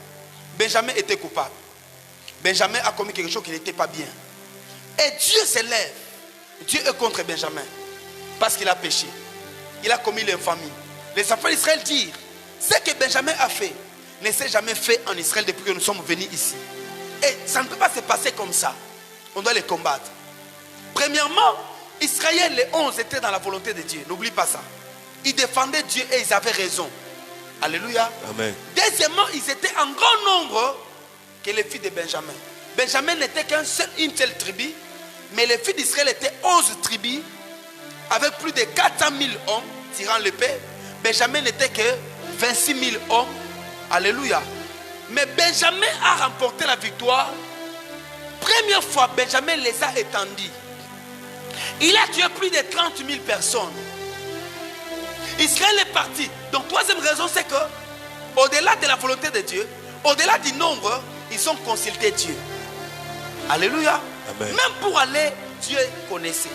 Benjamin était coupable. Benjamin a commis quelque chose qui n'était pas bien. Et Dieu s'élève. Dieu est contre Benjamin. Parce qu'il a péché. Il a commis l'infamie. Les enfants d'Israël disent, ce que Benjamin a fait ne s'est jamais fait en Israël depuis que nous sommes venus ici. Et ça ne peut pas se passer comme ça. On doit les combattre. Premièrement, Israël, les 11 étaient dans la volonté de Dieu. N'oublie pas ça. Ils défendaient Dieu et ils avaient raison. Alléluia. Amen. Deuxièmement, ils étaient en grand nombre que les filles de Benjamin. Benjamin n'était qu'une seule tribu, mais les filles d'Israël étaient 11 tribus avec plus de 400 000 hommes tirant l'épée. Benjamin n'était que 26 000 hommes. Alléluia. Mais Benjamin a remporté la victoire. Première fois, Benjamin les a étendus. Il a tué plus de 30 000 personnes. Israël est parti. Donc, troisième raison, c'est que, au-delà de la volonté de Dieu, au-delà du nombre, ils ont consulté Dieu. Alléluia. Amen. Même pour aller, Dieu connaissait.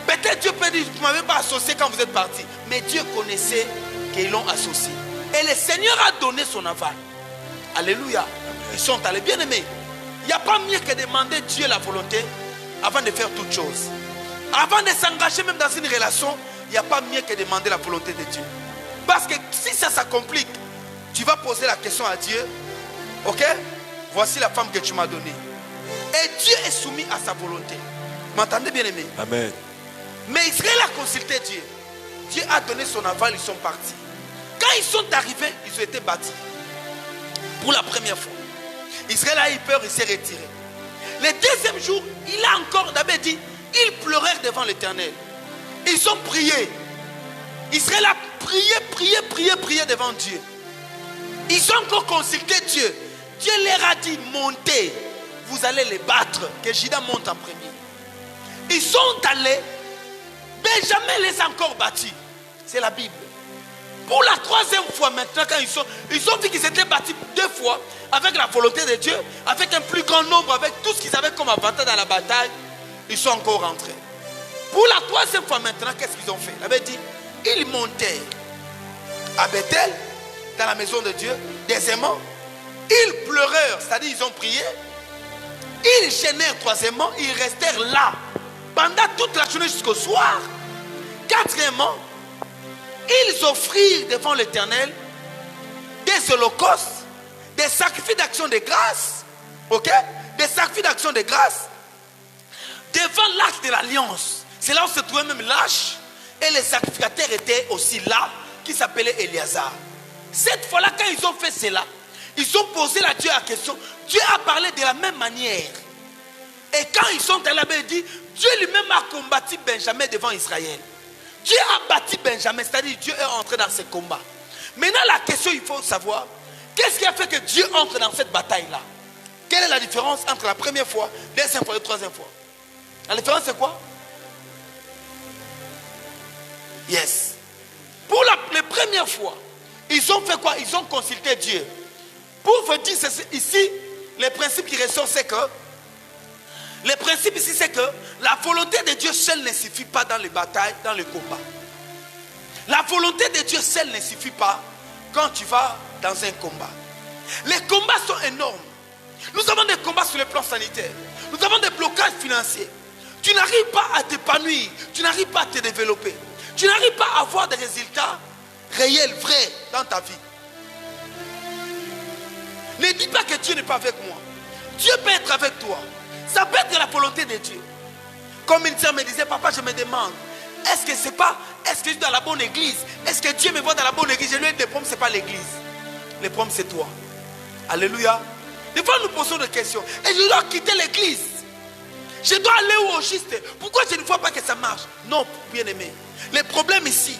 Peut-être Dieu peut dire, vous ne m'avez pas associé quand vous êtes parti. Mais Dieu connaissait qu'ils l'ont associé. Et le Seigneur a donné son aval. Alléluia. Ils sont allés. Bien aimés. Il n'y a pas mieux que demander Dieu la volonté avant de faire toute chose. Avant de s'engager même dans une relation, il n'y a pas mieux que demander la volonté de Dieu. Parce que si ça complique, tu vas poser la question à Dieu. Ok? Voici la femme que tu m'as donnée. Et Dieu est soumis à sa volonté. M'entendez, bien aimé? Amen. Mais Israël a consulté Dieu. Dieu a donné son aval, ils sont partis. Quand ils sont arrivés, ils ont été bâtis. Pour la première fois. Israël a eu peur, il s'est retiré. Le deuxième jour, il a encore d'abord dit, ils pleurèrent devant l'Éternel. Ils ont prié. Israël a prié devant Dieu. Ils ont encore consulté Dieu. Dieu leur a dit, montez. Vous allez les battre. Que Juda monte en premier. Ils sont allés. Benjamin les a encore battus. C'est la Bible. Pour la troisième fois maintenant, quand ils ont vu qu'ils étaient battus 2 fois, avec la volonté de Dieu, avec un plus grand nombre, avec tout ce qu'ils avaient comme avantage dans la bataille, ils sont encore rentrés. Pour la troisième fois maintenant, qu'est-ce qu'ils ont fait? Il avait dit, ils montèrent à Bethel, dans la maison de Dieu. Deuxièmement, ils pleurèrent, c'est-à-dire ils ont prié. Ils gênèrent. Troisièmement, ils restèrent là pendant toute la journée jusqu'au soir. Quatrièmement, ils offrirent devant l'Éternel des holocaustes, des sacrifices d'action de grâce, ok? Des sacrifices d'action de grâce devant l'arche de l'alliance. C'est là où se trouvait même l'arche. Et les sacrificateurs étaient aussi là, qui s'appelait Éléazar. Cette fois-là, quand ils ont fait cela, ils ont posé à Dieu la question. Dieu a parlé de la même manière. Et quand ils sont allés là-bas, il dit, Dieu lui-même a combattu Benjamin devant Israël. Dieu a bâti Benjamin, c'est-à-dire Dieu est entré dans ce combat. Maintenant, la question, il faut savoir, qu'est-ce qui a fait que Dieu entre dans cette bataille-là? Quelle est la différence entre la première fois, la deuxième fois et la troisième fois? La différence, c'est quoi? Yes. Pour la première fois, ils ont fait quoi? Ils ont consulté Dieu. Pour vous dire ici, le principe qui ressort, c'est que le principe ici, c'est que la volonté de Dieu seule ne suffit pas dans les batailles, dans les combats. La volonté de Dieu seule ne suffit pas quand tu vas dans un combat. Les combats sont énormes. Nous avons des combats sur le plan sanitaire. Nous avons des blocages financiers. Tu n'arrives pas à t'épanouir. Tu n'arrives pas à te développer. Tu n'arrives pas à avoir des résultats réels, vrais dans ta vie. Ne dis pas que Dieu n'est pas avec moi. Dieu peut être avec toi. Ça peut être la volonté de Dieu. Comme une sœur me disait, papa, je me demande, est-ce que je suis dans la bonne église? Est-ce que Dieu me voit dans la bonne église? Je lui ai dit, le problème, ce n'est pas l'église. Le problème, c'est toi. Alléluia. Des fois, nous posons des questions. Et je dois quitter l'église. Je dois aller au juste. Pourquoi je ne vois pas que ça marche? Non, bien aimé. Le problème ici,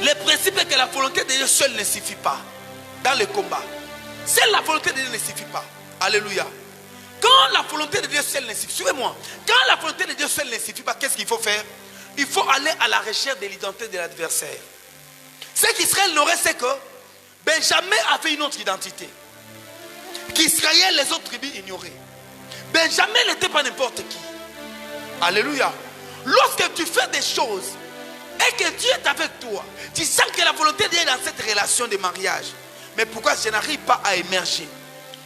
le principe est que la volonté de Dieu seule ne suffit pas dans le combat. Seule la volonté de Dieu ne suffit pas. Alléluia. Quand la volonté de Dieu seule ne suffit, suivez-moi. Quand la volonté de Dieu seule ne suffit pas, qu'est-ce qu'il faut faire? Il faut aller à la recherche de l'identité de l'adversaire. Ce qu'Israël n'aurait, c'est que Benjamin avait une autre identité. qu'Israël, les autres tribus ignoraient. Benjamin n'était pas n'importe qui. Alléluia. Lorsque tu fais des choses et que Dieu est avec toi, tu sens que la volonté de Dieu est dans cette relation de mariage. Mais pourquoi je n'arrive pas à émerger?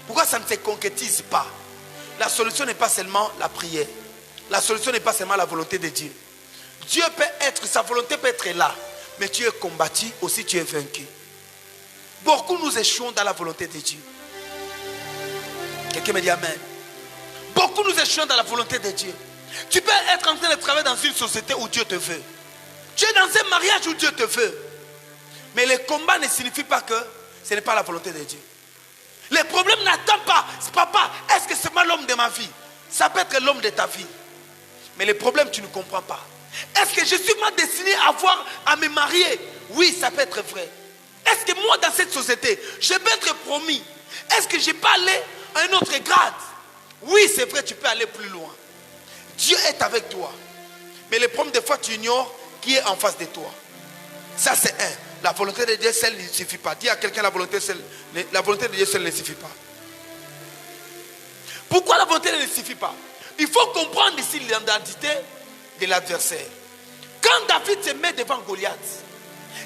Pourquoi ça ne se concrétise pas? La solution n'est pas seulement la prière. La solution n'est pas seulement la volonté de Dieu. Dieu peut être, sa volonté peut être là, mais tu es combattu, aussi tu es vaincu. Beaucoup nous échouons dans la volonté de Dieu. Quelqu'un me dit amen. Beaucoup nous échouons dans la volonté de Dieu. Tu peux être en train de travailler dans une société où Dieu te veut. Tu es dans un mariage où Dieu te veut. Mais le combat ne signifie pas que ce n'est pas la volonté de Dieu. Le problème n'attend pas. Papa, est-ce que c'est moi l'homme de ma vie? Ça peut être l'homme de ta vie. Mais le problème, tu ne comprends pas. Est-ce que je suis moi destiné à me marier? Oui, ça peut être vrai. Est-ce que moi, dans cette société, je peux être promis? Est-ce que je peux aller à un autre grade? Oui, c'est vrai, tu peux aller plus loin. Dieu est avec toi. Mais le problème, des fois, tu ignores qui est en face de toi. Ça, c'est un. La volonté de Dieu seule ne suffit pas. Dis à quelqu'un la volonté de Dieu seule ne suffit pas. Pourquoi la volonté ne suffit pas? Il faut comprendre ici l'identité de l'adversaire. Quand David se met devant Goliath,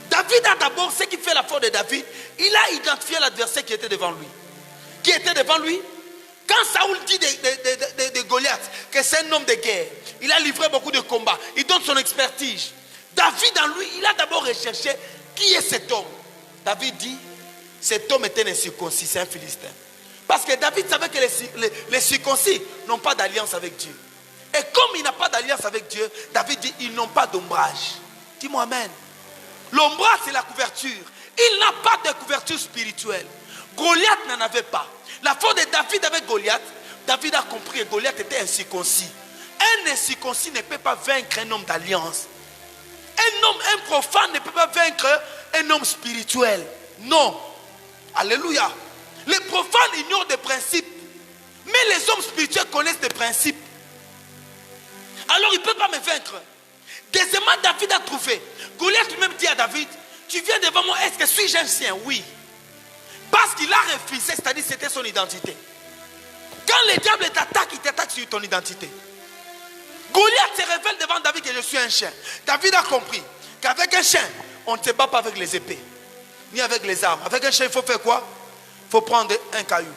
David a d'abord, ce qui fait la force de David, il a identifié l'adversaire qui était devant lui. Qui était devant lui? Quand Saoul dit de Goliath que c'est un homme de guerre, il a livré beaucoup de combats, il donne son expertise. David en lui, il a d'abord recherché qui est cet homme. David dit, cet homme était un circoncis, c'est un Philistin. Parce que David savait que les circoncis n'ont pas d'alliance avec Dieu. Et comme il n'a pas d'alliance avec Dieu, David dit, ils n'ont pas d'ombrage. Dis-moi amen. L'ombrage, c'est la couverture. Il n'a pas de couverture spirituelle. Goliath n'en avait pas. La force de David avec Goliath, David a compris que Goliath était incirconcis. Un incirconcis ne peut pas vaincre un homme d'alliance. Un profane ne peut pas vaincre un homme spirituel. Non. Alléluia. Les profanes ignorent des principes. Mais les hommes spirituels connaissent des principes. Alors il ne peut pas me vaincre. Deuxièmement, David a trouvé. Goliath lui-même dit à David, tu viens devant moi, est-ce que suis-je un chien? Oui. Parce qu'il a refusé, c'est-à-dire c'était son identité. Quand le diable t'attaque, il t'attaque sur ton identité. Goliath se révèle devant David que je suis un chien. David a compris qu'avec un chien, on ne se bat pas avec les épées, ni avec les armes. Avec un chien, il faut faire quoi? Il faut prendre un caillou.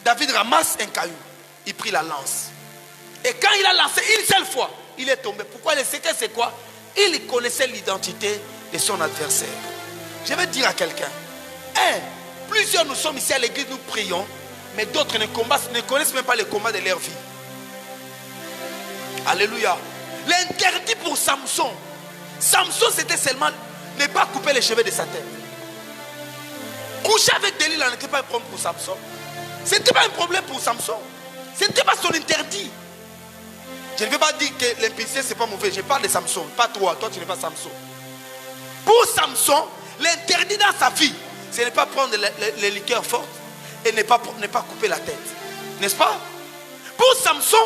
David ramasse un caillou. Il prit la lance. Et quand il a lancé une seule fois, il est tombé. Pourquoi? Le secret, c'est quoi? Il connaissait l'identité de son adversaire. Je vais dire à quelqu'un, plusieurs nous sommes ici à l'église, nous prions, mais d'autres ne connaissent même pas le combat de leur vie. Alléluia. L'interdit pour Samson. Samson, c'était seulement ne pas couper les cheveux de sa tête. Coucher avec Delilah n'était pas un problème pour Samson. Ce n'était pas un problème pour Samson. Ce n'était pas son interdit. Je ne veux pas dire que l'impudicité c'est pas mauvais. Je parle de Samson, pas toi. Toi tu n'es pas Samson. Pour Samson, l'interdit dans sa vie, ce n'est pas prendre les liqueurs fortes et ne pas couper la tête. N'est-ce pas? Pour Samson,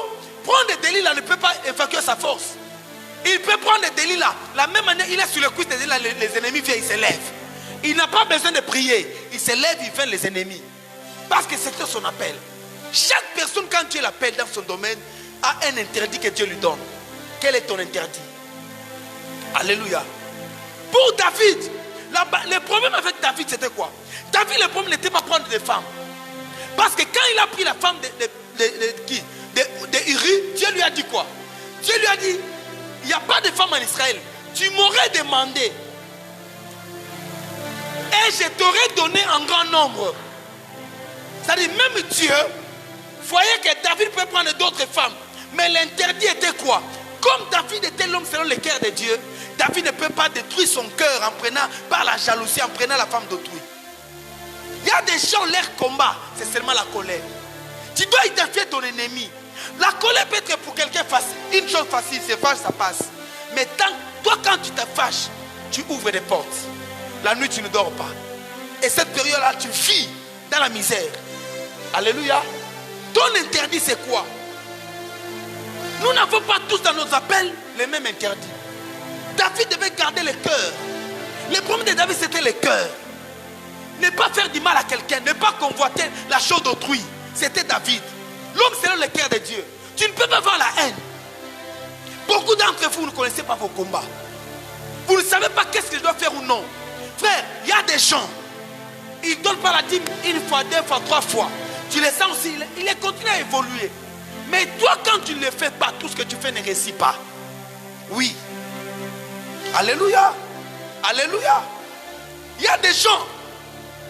prendre Delilah ne peut pas évacuer sa force. Il peut prendre Delilah. La même année, il est sur le cuisse de Delilah, les ennemis viennent, il se lève. Il n'a pas besoin de prier. Il se lève, il vainc les ennemis. Parce que c'était son appel. Chaque personne, quand Dieu l'appelle dans son domaine, a un interdit que Dieu lui donne. Quel est ton interdit? Alléluia. Pour David, le problème avec David, c'était quoi? David, le problème n'était pas prendre des femmes. Parce que quand il a pris la femme de Uri, Dieu lui a dit quoi? Dieu lui a dit, il n'y a pas de femme en Israël. Tu m'aurais demandé. Et je t'aurais donné en grand nombre. C'est-à-dire, même Dieu voyait que David peut prendre d'autres femmes. Mais l'interdit était quoi? Comme David était l'homme selon le cœur de Dieu, David ne peut pas détruire son cœur en prenant par la jalousie, en prenant la femme d'autrui. Il y a des gens, leur combat, c'est seulement la colère. Tu dois identifier ton ennemi. La colère peut être pour quelqu'un facile. Une chose facile, c'est fâche, ça passe. Mais toi, quand tu te fâches, tu ouvres des portes. La nuit, tu ne dors pas. Et cette période-là, tu vis dans la misère. Alléluia. Ton interdit, c'est quoi? Nous n'avons pas tous dans nos appels les mêmes interdits. David devait garder le cœur. Le problème de David, c'était le cœur. Ne pas faire du mal à quelqu'un, ne pas convoiter la chose d'autrui. C'était David. L'homme selon le cœur de Dieu. Tu ne peux pas avoir la haine. Beaucoup d'entre vous ne connaissez pas vos combats. Vous ne savez pas qu'est-ce que je dois faire ou non. Frère, il y a des gens, ils ne donnent pas la dîme une fois, deux fois, trois fois. Tu les sens aussi, il continue à évoluer. Mais toi, quand tu ne le fais pas, tout ce que tu fais ne réussit pas. Oui. Alléluia. Alléluia. Il y a des gens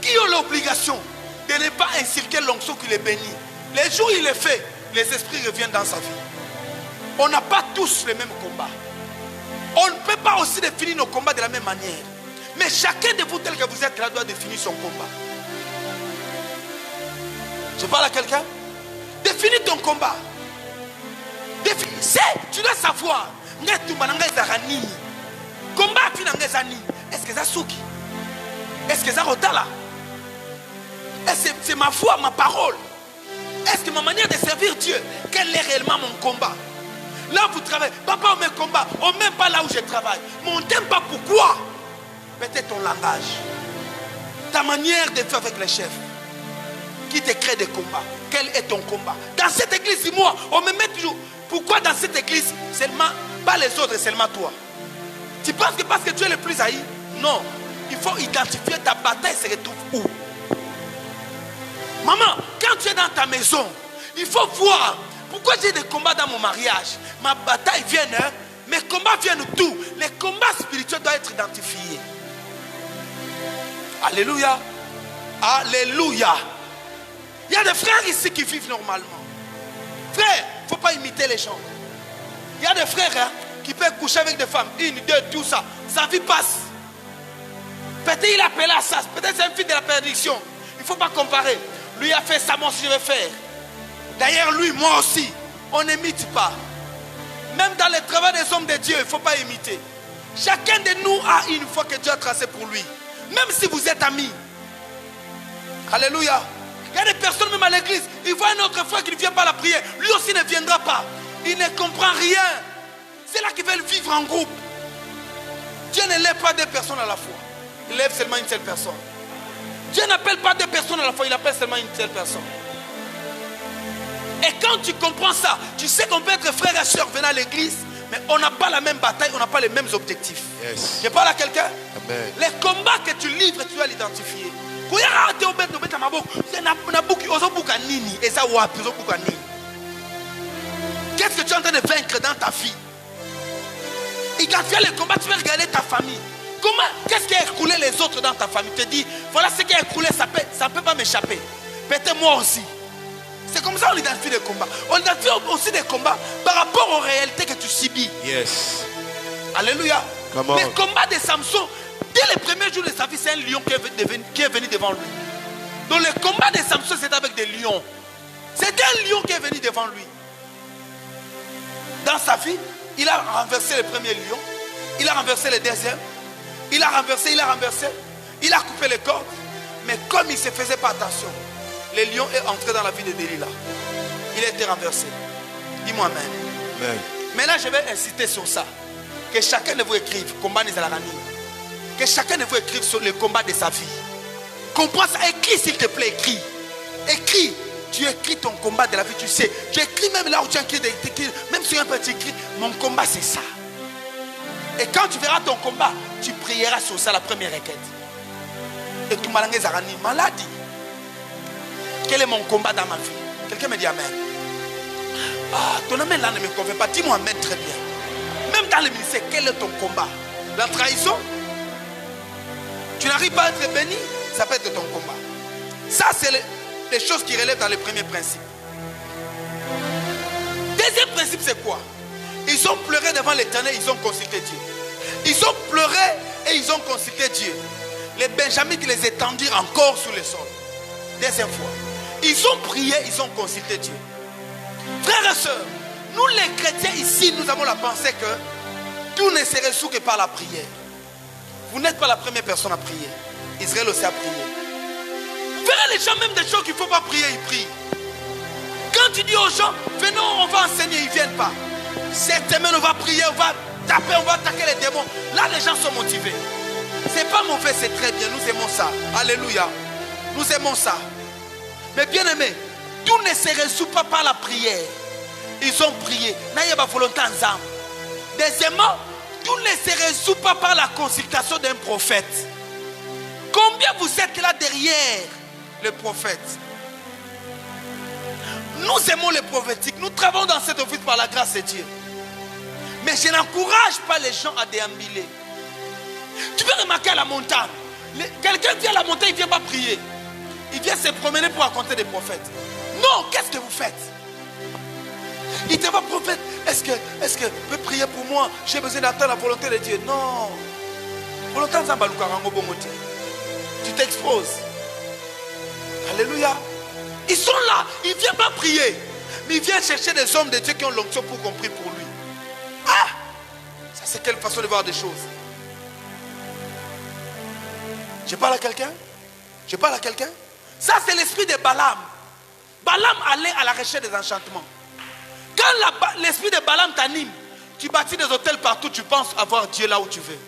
qui ont l'obligation de ne pas inculquer l'onction qui les bénit. Les jours où il le fait, les esprits reviennent dans sa vie. On n'a pas tous les mêmes combats. On ne peut pas aussi définir nos combats de la même manière. Mais chacun de vous tel que vous êtes là doit définir son combat. Je parle à quelqu'un? Définis ton combat. Tu dois savoir. Combat est-ce que ça souki? Est-ce que ça rotala? Est-ce que c'est ma foi, ma parole? Est-ce que ma manière de servir Dieu, quel est réellement mon combat? Là vous travaillez, papa on met combat, on ne m'aime pas là où je travaille. Mais on ne t'aime pas pourquoi? Peut-être ton langage, ta manière de faire avec les chefs qui te crée des combats. Quel est ton combat? Dans cette église, dis-moi, on me met toujours. Pourquoi dans cette église, seulement, pas les autres, seulement toi? Tu penses que parce que tu es le plus haï? Non. Il faut identifier ta bataille se retrouve où. Maman, quand tu es dans ta maison, il faut voir pourquoi j'ai des combats dans mon mariage. Ma bataille vient, hein? Mes combats viennent d'où? Les combats spirituels doivent être identifiés. Alléluia. Alléluia. Il y a des frères ici qui vivent normalement. Frère, il ne faut pas imiter les gens. Il y a des frères hein, qui peuvent coucher avec des femmes. Une, deux, tout ça. Sa vie passe. Peut-être il appelle à ça. Peut-être c'est un fils de la prédiction. Il ne faut pas comparer. Lui a fait ça, moi aussi je vais faire. D'ailleurs, lui, moi aussi. On n'imite pas. Même dans le travail des hommes de Dieu, il ne faut pas imiter. Chacun de nous a une foi que Dieu a tracée pour lui. Même si vous êtes amis. Alléluia. Il y a des personnes même à l'église, ils voient un autre frère qui ne vient pas à la prière. Lui aussi ne viendra pas. Il ne comprend rien. C'est là qu'ils veulent vivre en groupe. Dieu ne lève pas deux personnes à la fois. Il lève seulement une seule personne. Dieu n'appelle pas deux personnes à la fois, il appelle seulement une seule personne. Et quand tu comprends ça, tu sais qu'on peut être frère et soeur venant à l'église, mais on n'a pas la même bataille, on n'a pas les mêmes objectifs. Yes. Je parle à quelqu'un? Amen. Les combats que tu livres, tu dois l'identifier. Qu'est-ce que tu es en train de vaincre dans ta vie? Identifier les combats, tu vas regarder ta famille. Comment? Qu'est-ce qui a écroulé les autres dans ta famille? Tu te dis, voilà ce qui a écroulé, ça ne peut pas m'échapper. Peut-être moi aussi. C'est comme ça qu'on identifie les combats. On identifie aussi des combats par rapport aux réalités que tu subis. Yes. Alléluia. Come on. Les combats de Samson, dès les premiers jours de sa vie, c'est un lion qui est venu devant lui. Donc le combat de Samson, c'était avec des lions. C'était un lion qui est venu devant lui. Dans sa vie, il a renversé le premier lion. Il a renversé le deuxième. Il a renversé. Il a coupé les cordes. Mais comme il ne se faisait pas attention, le lion est entré dans la vie de Delilah. Il a été renversé. Dis-moi amen. Amen. Maintenant, je vais insister sur ça. Que chacun de vous écrive combat des Alarani. Que chacun de vous écrive sur le combat de sa vie. Comprends ça. Écris s'il te plaît, écris. Écris. Tu écris ton combat de la vie, tu sais. Tu écris même là où tu écris, même sur un petit écrit, mon combat c'est ça. Et quand tu verras ton combat, tu prieras sur ça la première requête. Et tu m'as dit, maladie. Quel est mon combat dans ma vie? Quelqu'un me dit amen. Ah, ton amen là ne me convainc pas. Dis-moi amen très bien. Même dans le ministère, quel est ton combat? La trahison? Tu n'arrives pas à être béni? Ça peut être ton combat. Ça, c'est les choses qui relèvent dans le premier principe. Deuxième principe, c'est quoi? Ils ont pleuré devant l'Éternel, ils ont consulté Dieu. Ils ont pleuré et ils ont consulté Dieu. Les Benjamites les étendirent encore sous le sol. Deuxième fois. Ils ont prié, ils ont consulté Dieu. Frères et sœurs, nous les chrétiens ici, nous avons la pensée que tout ne se résout que par la prière. Vous n'êtes pas la première personne à prier. Israël aussi a prié. Verrez les gens, même des gens qu'il ne faut pas prier, ils prient. Quand tu dis aux gens, venons, on va enseigner, ils ne viennent pas. Cette semaine, on va prier, on va taper, on va attaquer les démons. Là, les gens sont motivés. C'est pas mauvais, c'est très bien. Nous aimons ça. Alléluia. Nous aimons ça. Mais bien aimé, tout ne se résout pas par la prière. Ils ont prié. Deuxièmement, tout ne se résout pas par la consultation d'un prophète. Combien vous êtes là derrière le prophète? Nous aimons les prophétiques. Nous travaillons dans cet office par la grâce de Dieu. Mais je n'encourage pas les gens à déambuler. Tu peux remarquer à la montagne. Quelqu'un vient à la montagne, il ne vient pas prier. Il vient se promener pour raconter des prophètes. Non, qu'est-ce que vous faites? Il te va, prophète, est-ce que tu peux prier pour moi? J'ai besoin d'attendre la volonté de Dieu. Non. Tu t'exposes. Alléluia. Ils sont là, ils ne viennent pas prier. Mais ils viennent chercher des hommes de Dieu qui ont l'onction pour qu'on prie pour lui. Ah! Ça c'est quelle façon de voir des choses. Je parle à quelqu'un? Je parle à quelqu'un? Ça c'est l'esprit de Balaam. Balaam allait à la recherche des enchantements. Quand l'esprit de Balaam t'anime, tu bâtis des hôtels partout, tu penses avoir Dieu là où tu veux.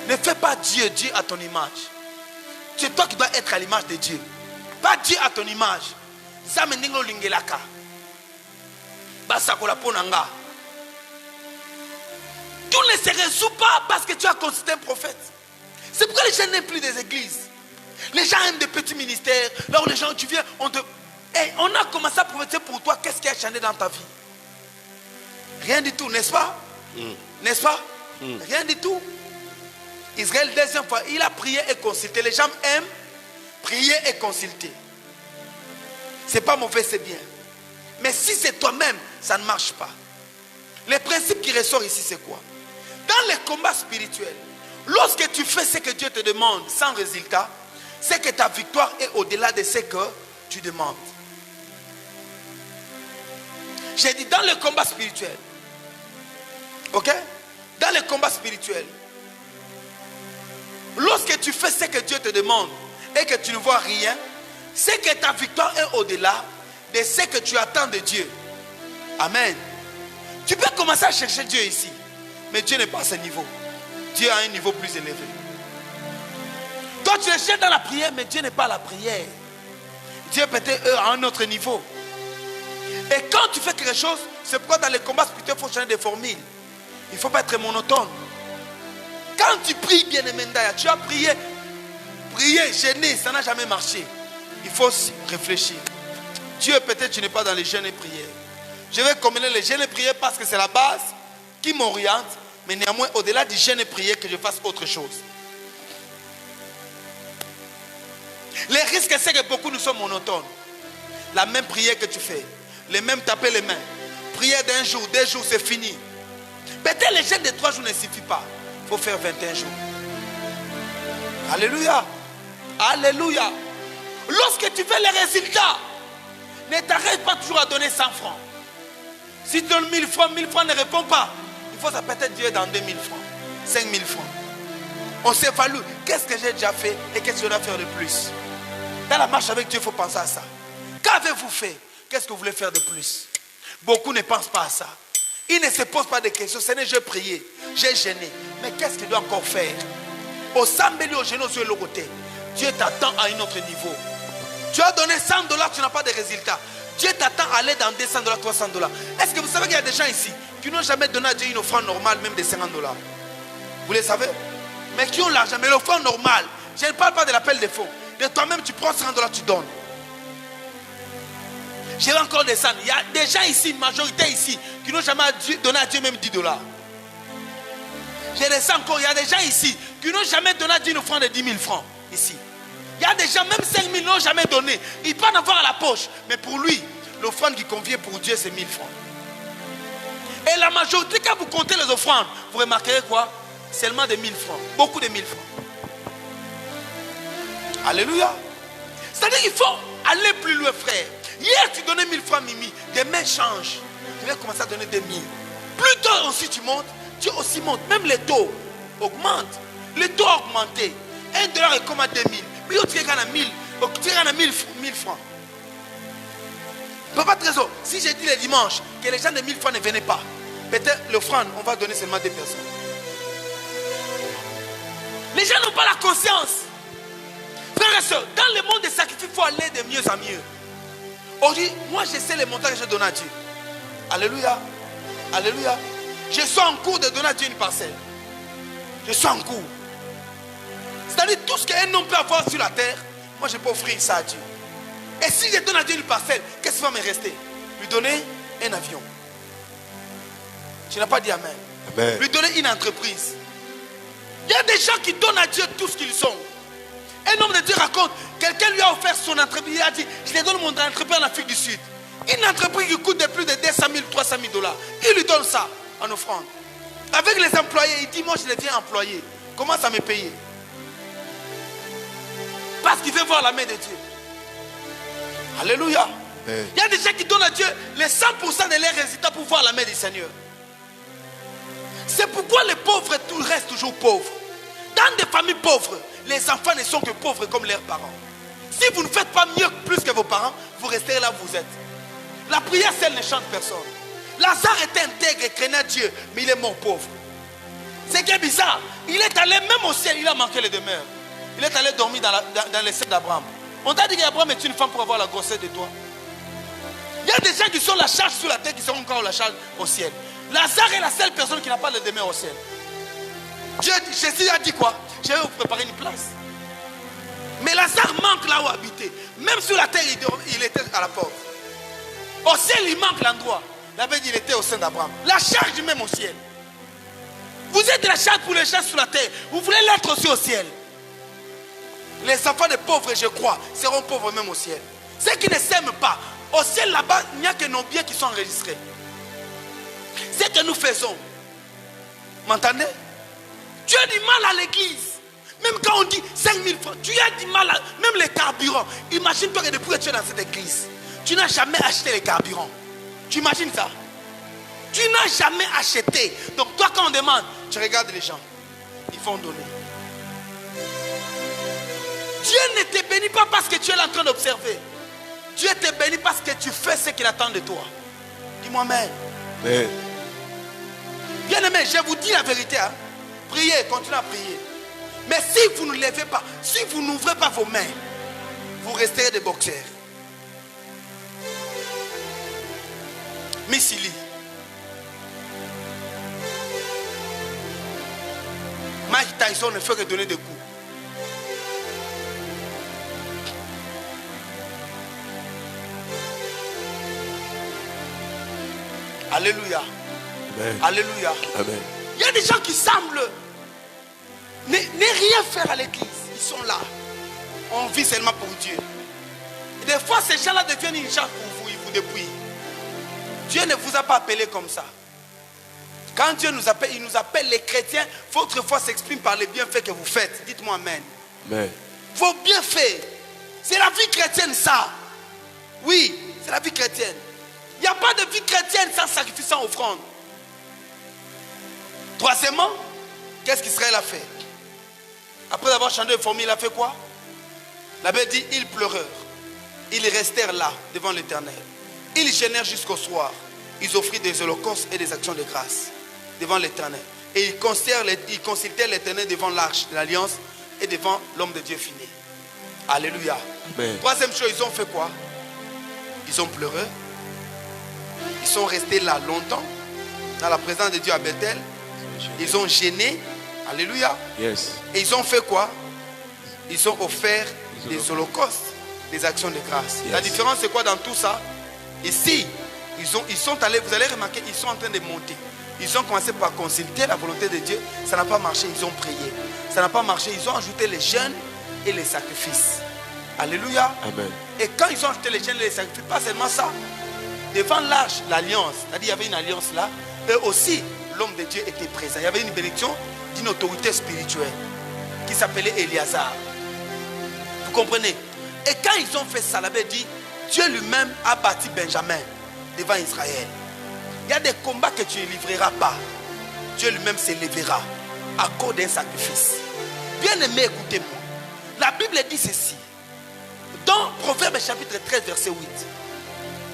Ne fais pas Dieu à ton image. C'est toi qui dois être à l'image de Dieu. Pas Dieu à ton image. Ça me ningo lingelaka. Basakola ponanga. Tout ne se résout pas parce que tu as consulté un prophète. C'est pourquoi les gens n'aiment plus des églises. Les gens aiment des petits ministères. Là où les gens, tu viens, on a commencé à prophétiser pour toi. Qu'est-ce qui a changé dans ta vie? Rien du tout, n'est-ce pas? N'est-ce pas? Rien du tout. Israël, deuxième fois, il a prié et consulté. Les gens aiment prier et consulter. C'est pas mauvais, c'est bien. Mais si c'est toi-même, ça ne marche pas. Le principe qui ressort ici, c'est quoi? Dans les combats spirituels, lorsque tu fais ce que Dieu te demande sans résultat, c'est que ta victoire est au-delà de ce que tu demandes. J'ai dit dans le combat spirituel. Ok? Dans le combat spirituel, lorsque tu fais ce que Dieu te demande et que tu ne vois rien, c'est que ta victoire est au-delà de ce que tu attends de Dieu. Amen. Tu peux commencer à chercher Dieu ici, mais Dieu n'est pas à ce niveau. Dieu a un niveau plus élevé. Toi tu le cherches dans la prière, mais Dieu n'est pas à la prière. Dieu peut-être à un autre niveau. Et quand tu fais quelque chose, c'est pourquoi dans les combats spirituels, il faut changer de formule. Il ne faut pas être monotone. Quand tu pries, bien aimé, tu as prié, gêné, ça n'a jamais marché. Il faut réfléchir. Dieu, peut-être tu n'es pas dans les jeûnes et prières. Je vais combiner les jeûnes et prières parce que c'est la base qui m'oriente. Mais néanmoins, au-delà du jeûne et prière, que je fasse autre chose. Les risques, c'est que beaucoup nous sommes monotones. La même prière que tu fais, les mêmes taper les mains. Prière d'un jour, 2 jours, c'est fini. Peut-être les jeûnes de 3 jours ne suffit pas. Il faut faire 21 jours. Alléluia. Alléluia. Lorsque tu fais les résultats, ne t'arrête pas toujours à donner 100 francs. Si tu donnes 1000 francs, 1000 francs ne répond pas. Il faut ça peut-être Dieu dans 2000 francs, 5000 francs. On s'évalue. Qu'est-ce que j'ai déjà fait et qu'est-ce que je dois faire de plus? Dans la marche avec Dieu, il faut penser à ça. Qu'avez-vous fait? Qu'est-ce que vous voulez faire de plus? Beaucoup ne pensent pas à ça. Ils ne se posent pas de questions. Ce n'est j'ai prié, j'ai gêné. Mais qu'est-ce qu'il doit encore faire? Au sambeli, au genou, sur le côté. Dieu t'attend à un autre niveau. Tu as donné $100, tu n'as pas de résultat. Dieu t'attend à aller dans $200, $300. Est-ce que vous savez qu'il y a des gens ici qui n'ont jamais donné à Dieu une offrande normale, même de $50? Vous le savez? Mais qui ont l'argent, mais l'offrande normale. Je ne parle pas de l'appel des fonds. De toi-même, tu prends $100, tu donnes. J'ai encore des cents. Il y a des gens ici, une majorité ici, qui n'ont jamais donné à Dieu même $10. J'ai des cents encore. Il y a des gens ici qui n'ont jamais donné à Dieu une offrande de 10 000 francs. Ici. Il y a des gens, même 5 000 n'ont jamais donné. Ils peuvent en avoir à la poche. Mais pour lui, l'offrande qui convient pour Dieu, c'est 1000 francs. Et la majorité, quand vous comptez les offrandes, vous remarquerez quoi? Seulement de 1000 francs. Beaucoup de 1000 francs. Alléluia. C'est-à-dire qu'il faut aller plus loin, frère. Hier, tu donnais 1000 francs, Mimi. Demain, change. Tu vas commencer à donner 2000. Plus tôt aussi tu montes, Dieu aussi monte. Même les taux augmentent. Les taux ont augmenté. $1 est comme à 2000. Mais tu es à 1000. Tu es à 1000 francs. Papa Trésor, si j'ai dit le dimanche que les gens de 1000 francs ne venaient pas, peut-être l'offrande, on va donner seulement 2 personnes. Les gens n'ont pas la conscience. Frères et sœurs, dans le monde des sacrifices, il faut aller de mieux en mieux. Aujourd'hui, moi je sais les montants que je donne à Dieu. Alléluia. Alléluia. Je suis en cours de donner à Dieu une parcelle. Je suis en cours. C'est-à-dire tout ce qu'un homme peut avoir sur la terre, moi je peux offrir ça à Dieu. Et si je donne à Dieu une parcelle, qu'est-ce qui va me rester? Lui donner un avion. Tu n'as pas dit amen. Amen. Lui donner une entreprise. Il y a des gens qui donnent à Dieu tout ce qu'ils sont. Un homme de Dieu raconte, quelqu'un lui a offert son entreprise. Il a dit, je te donne mon entreprise en Afrique du Sud. Une entreprise qui coûte de plus de 200 000, 300 000 $. Il lui donne ça en offrande. Avec les employés, il dit, moi je deviens employé. Commence à me payer. Parce qu'il veut voir la main de Dieu. Alléluia. Amen. Il y a des gens qui donnent à Dieu les 100% de leurs résultats pour voir la main du Seigneur. C'est pourquoi les pauvres restent toujours pauvres. Dans des familles pauvres, les enfants ne sont que pauvres comme leurs parents. Si vous ne faites pas mieux plus que vos parents, vous resterez là où vous êtes. La prière seule ne chante personne. Lazare était intègre et craignait Dieu, mais il est mort pauvre. C'est qui est bizarre. Il est allé même au ciel, il a manqué les demeures. Il est allé dormir dans les seins d'Abraham. On t'a dit qu'Abraham est une femme pour avoir la grossesse de toi. Il y a des gens qui sont la charge sur la terre qui seront encore la charge au ciel. Lazare est la seule personne qui n'a pas de demeure au ciel. Jésus a dit quoi? Je vais vous préparer une place. Mais Lazare manque là où habiter. Même sur la terre, il était à la porte. Au ciel, il manque l'endroit. La Bible dit qu'il était au sein d'Abraham. La charge même au ciel. Vous êtes la charge pour les gens sur la terre. Vous voulez l'être aussi au ciel. Les enfants des pauvres, je crois, seront pauvres même au ciel. Ceux qui ne s'aiment pas, au ciel là-bas, il n'y a que nos biens qui sont enregistrés. Ce que nous faisons. M'entendez? Tu as du mal à l'église. Même quand on dit 5 000 francs, tu as du mal à... Même les carburants. Imagine-toi que depuis que tu es dans cette église, tu n'as jamais acheté les carburants. Tu imagines ça? Tu n'as jamais acheté. Donc toi quand on demande, tu regardes les gens. Ils vont donner. Dieu ne te bénit pas parce que tu es là en train d'observer. Dieu te bénit parce que tu fais ce qu'il attend de toi. Dis-moi amen. Amen. Bien aimé, je vous dis la vérité. Hein? Priez, continuez à prier. Mais si vous ne levez pas, si vous n'ouvrez pas vos mains, vous resterez des boxeurs. Missili. Mike Tyson ne fait que donner des coups. Alléluia. Amen. Alléluia. Amen. Il y a des gens qui semblent ne rien faire à l'église. Ils sont là. On vit seulement pour Dieu. Et des fois, ces gens-là deviennent une charge pour vous. Ils vous dépouillent. Dieu ne vous a pas appelé comme ça. Quand Dieu nous appelle, il nous appelle les chrétiens. Votre foi s'exprime par les bienfaits que vous faites. Dites-moi amen. Amen. Vos bienfaits. C'est la vie chrétienne ça. Oui, c'est la vie chrétienne. Il n'y a pas de vie chrétienne sans sacrifice, sans offrande. Troisièmement, qu'est-ce qu'Israël a fait? Après avoir changé de formule, il a fait quoi? La Bible dit, ils pleurèrent. Ils restèrent là, devant l'Éternel. Ils gênèrent jusqu'au soir. Ils offrirent des holocaustes et des actions de grâce devant l'Éternel. Et ils consultèrent l'Éternel devant l'arche de l'Alliance et devant l'homme de Dieu fini. Alléluia. Amen. Troisième chose, ils ont fait quoi? Ils ont pleuré. Ils sont restés là longtemps, dans la présence de Dieu à Bethel. Ils ont gêné. Alléluia. Yes. Et ils ont fait quoi? Ils ont offert des holocaustes, des actions de grâce. Yes. La différence c'est quoi dans tout ça? Ici, ils sont allés, vous allez remarquer, ils sont en train de monter. Ils ont commencé par consulter la volonté de Dieu. Ça n'a pas marché, ils ont prié. Ça n'a pas marché, ils ont ajouté les jeûnes et les sacrifices. Alléluia. Amen. Et quand ils ont ajouté les jeûnes et les sacrifices, pas seulement ça. Devant l'arche, l'alliance, c'est-à-dire il y avait une alliance là. Eux aussi, l'homme de Dieu était présent. Il y avait une bénédiction d'une autorité spirituelle qui s'appelait Éliazar. Vous comprenez? Et quand ils ont fait ça, la Bible dit, Dieu lui-même a bâti Benjamin devant Israël. Il y a des combats que tu ne livreras pas. Dieu lui-même s'élèvera à cause d'un sacrifice. Bien aimé, écoutez-moi. La Bible dit ceci. Dans Proverbe chapitre 13, verset 8.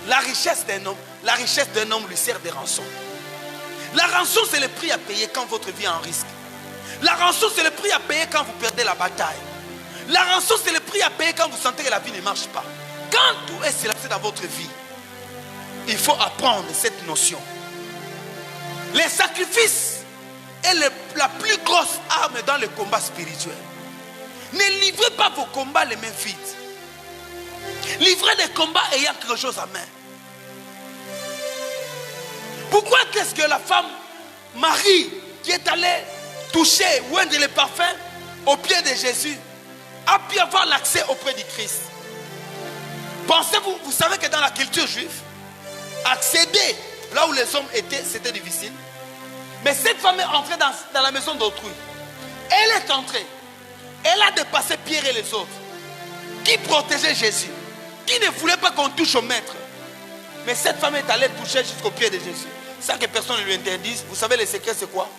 La richesse d'un homme lui sert de rançon. La rançon, c'est le prix à payer quand votre vie est en risque. La rançon, c'est le prix à payer quand vous perdez la bataille. La rançon, c'est le prix à payer quand vous sentez que la vie ne marche pas. Quand tout est célébré dans votre vie, il faut apprendre cette notion. Les sacrifices est la plus grosse arme dans le combat spirituel. Ne livrez pas vos combats les mains vides. Livrez des combats ayant quelque chose à main. Pourquoi est-ce que la femme Marie qui est allée toucher ou oindre les parfums aux pieds de Jésus a pu avoir l'accès auprès du Christ? Pensez-vous, vous savez que dans la culture juive, accéder là où les hommes étaient, c'était difficile. Mais cette femme est entrée dans la maison d'autrui. Elle est entrée. Elle a dépassé Pierre et les autres qui protégeaient Jésus, qui ne voulaient pas qu'on touche au maître. Mais cette femme est allée toucher jusqu'au pied de Jésus sans que personne ne lui interdise. Vous savez le secret c'est quoi?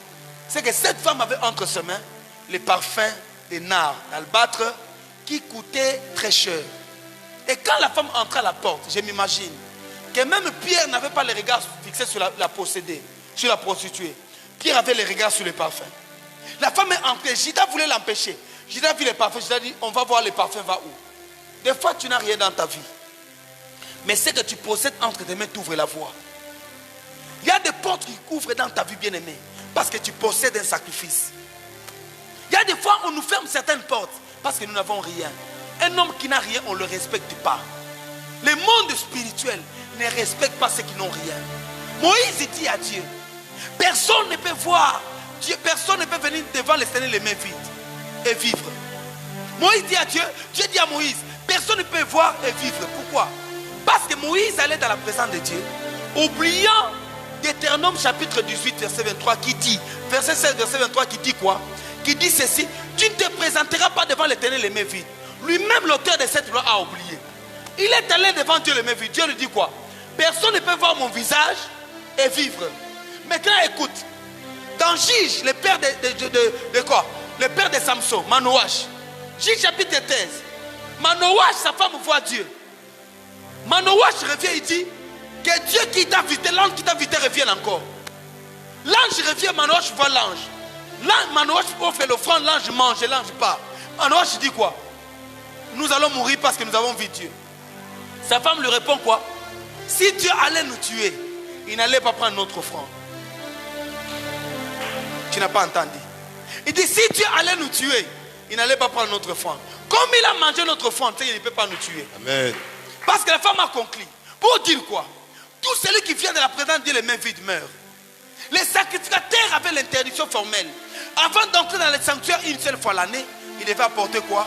C'est que cette femme avait entre ses mains les parfums des nard d'albâtre qui coûtaient très cher. Et quand la femme entra à la porte, je m'imagine que même Pierre n'avait pas les regards fixés sur la possédée, sur la prostituée. Pierre avait les regards sur les parfums. La femme est entrée. Judas voulait l'empêcher. Judas a vu les parfums. Judas a dit, on va voir les parfums, va où? Des fois, tu n'as rien dans ta vie. Mais ce que tu possèdes entre tes mains t'ouvre la voie. Il y a des portes qui ouvrent dans ta vie, bien-aimée, parce que tu possèdes un sacrifice. Il y a des fois, on nous ferme certaines portes parce que nous n'avons rien. Un homme qui n'a rien, on ne le respecte pas. Le monde spirituel ne respecte pas ceux qui n'ont rien. Moïse dit à Dieu, personne ne peut voir Dieu, personne ne peut venir devant les Seigneur les mains vides et vivre. Moïse dit à Dieu, Dieu dit à Moïse, personne ne peut voir et vivre. Pourquoi? Parce que Moïse allait dans la présence de Dieu, oubliant Deutéronome chapitre 18 verset 23 qui dit, verset 16 verset 23 qui dit quoi? Qui dit ceci, tu ne te présenteras pas devant l'Éternel les mains vides. Lui-même l'auteur de cette loi a oublié. Il est allé devant Dieu les mains vides. Dieu lui dit quoi? Personne ne peut voir mon visage et vivre. Maintenant écoute, dans Juge, le père de quoi? Le père de Samson, Manoach. Juge chapitre 13. Manoach, sa femme voit Dieu. Manoach revient, il dit que Dieu qui t'a invité, l'ange qui t'a invité revienne encore. L'ange revient, Manoach voit l'ange. Manoach offre l'offrande, l'ange mange et l'ange part. Manoach dit quoi? Nous allons mourir parce que nous avons vu Dieu. Sa femme lui répond quoi? Si Dieu allait nous tuer, il n'allait pas prendre notre offrande. Tu n'as pas entendu. Il dit si Dieu allait nous tuer, il n'allait pas prendre notre offrande. Comme il a mangé notre offrande, il ne peut pas nous tuer. Amen. Parce que la femme a conclu. Pour dire quoi? Tout celui qui vient de la présence de Dieu les mains vides meurt. Les sacrificateurs avaient l'interdiction formelle. Avant d'entrer dans le sanctuaire une seule fois l'année, il devait apporter quoi?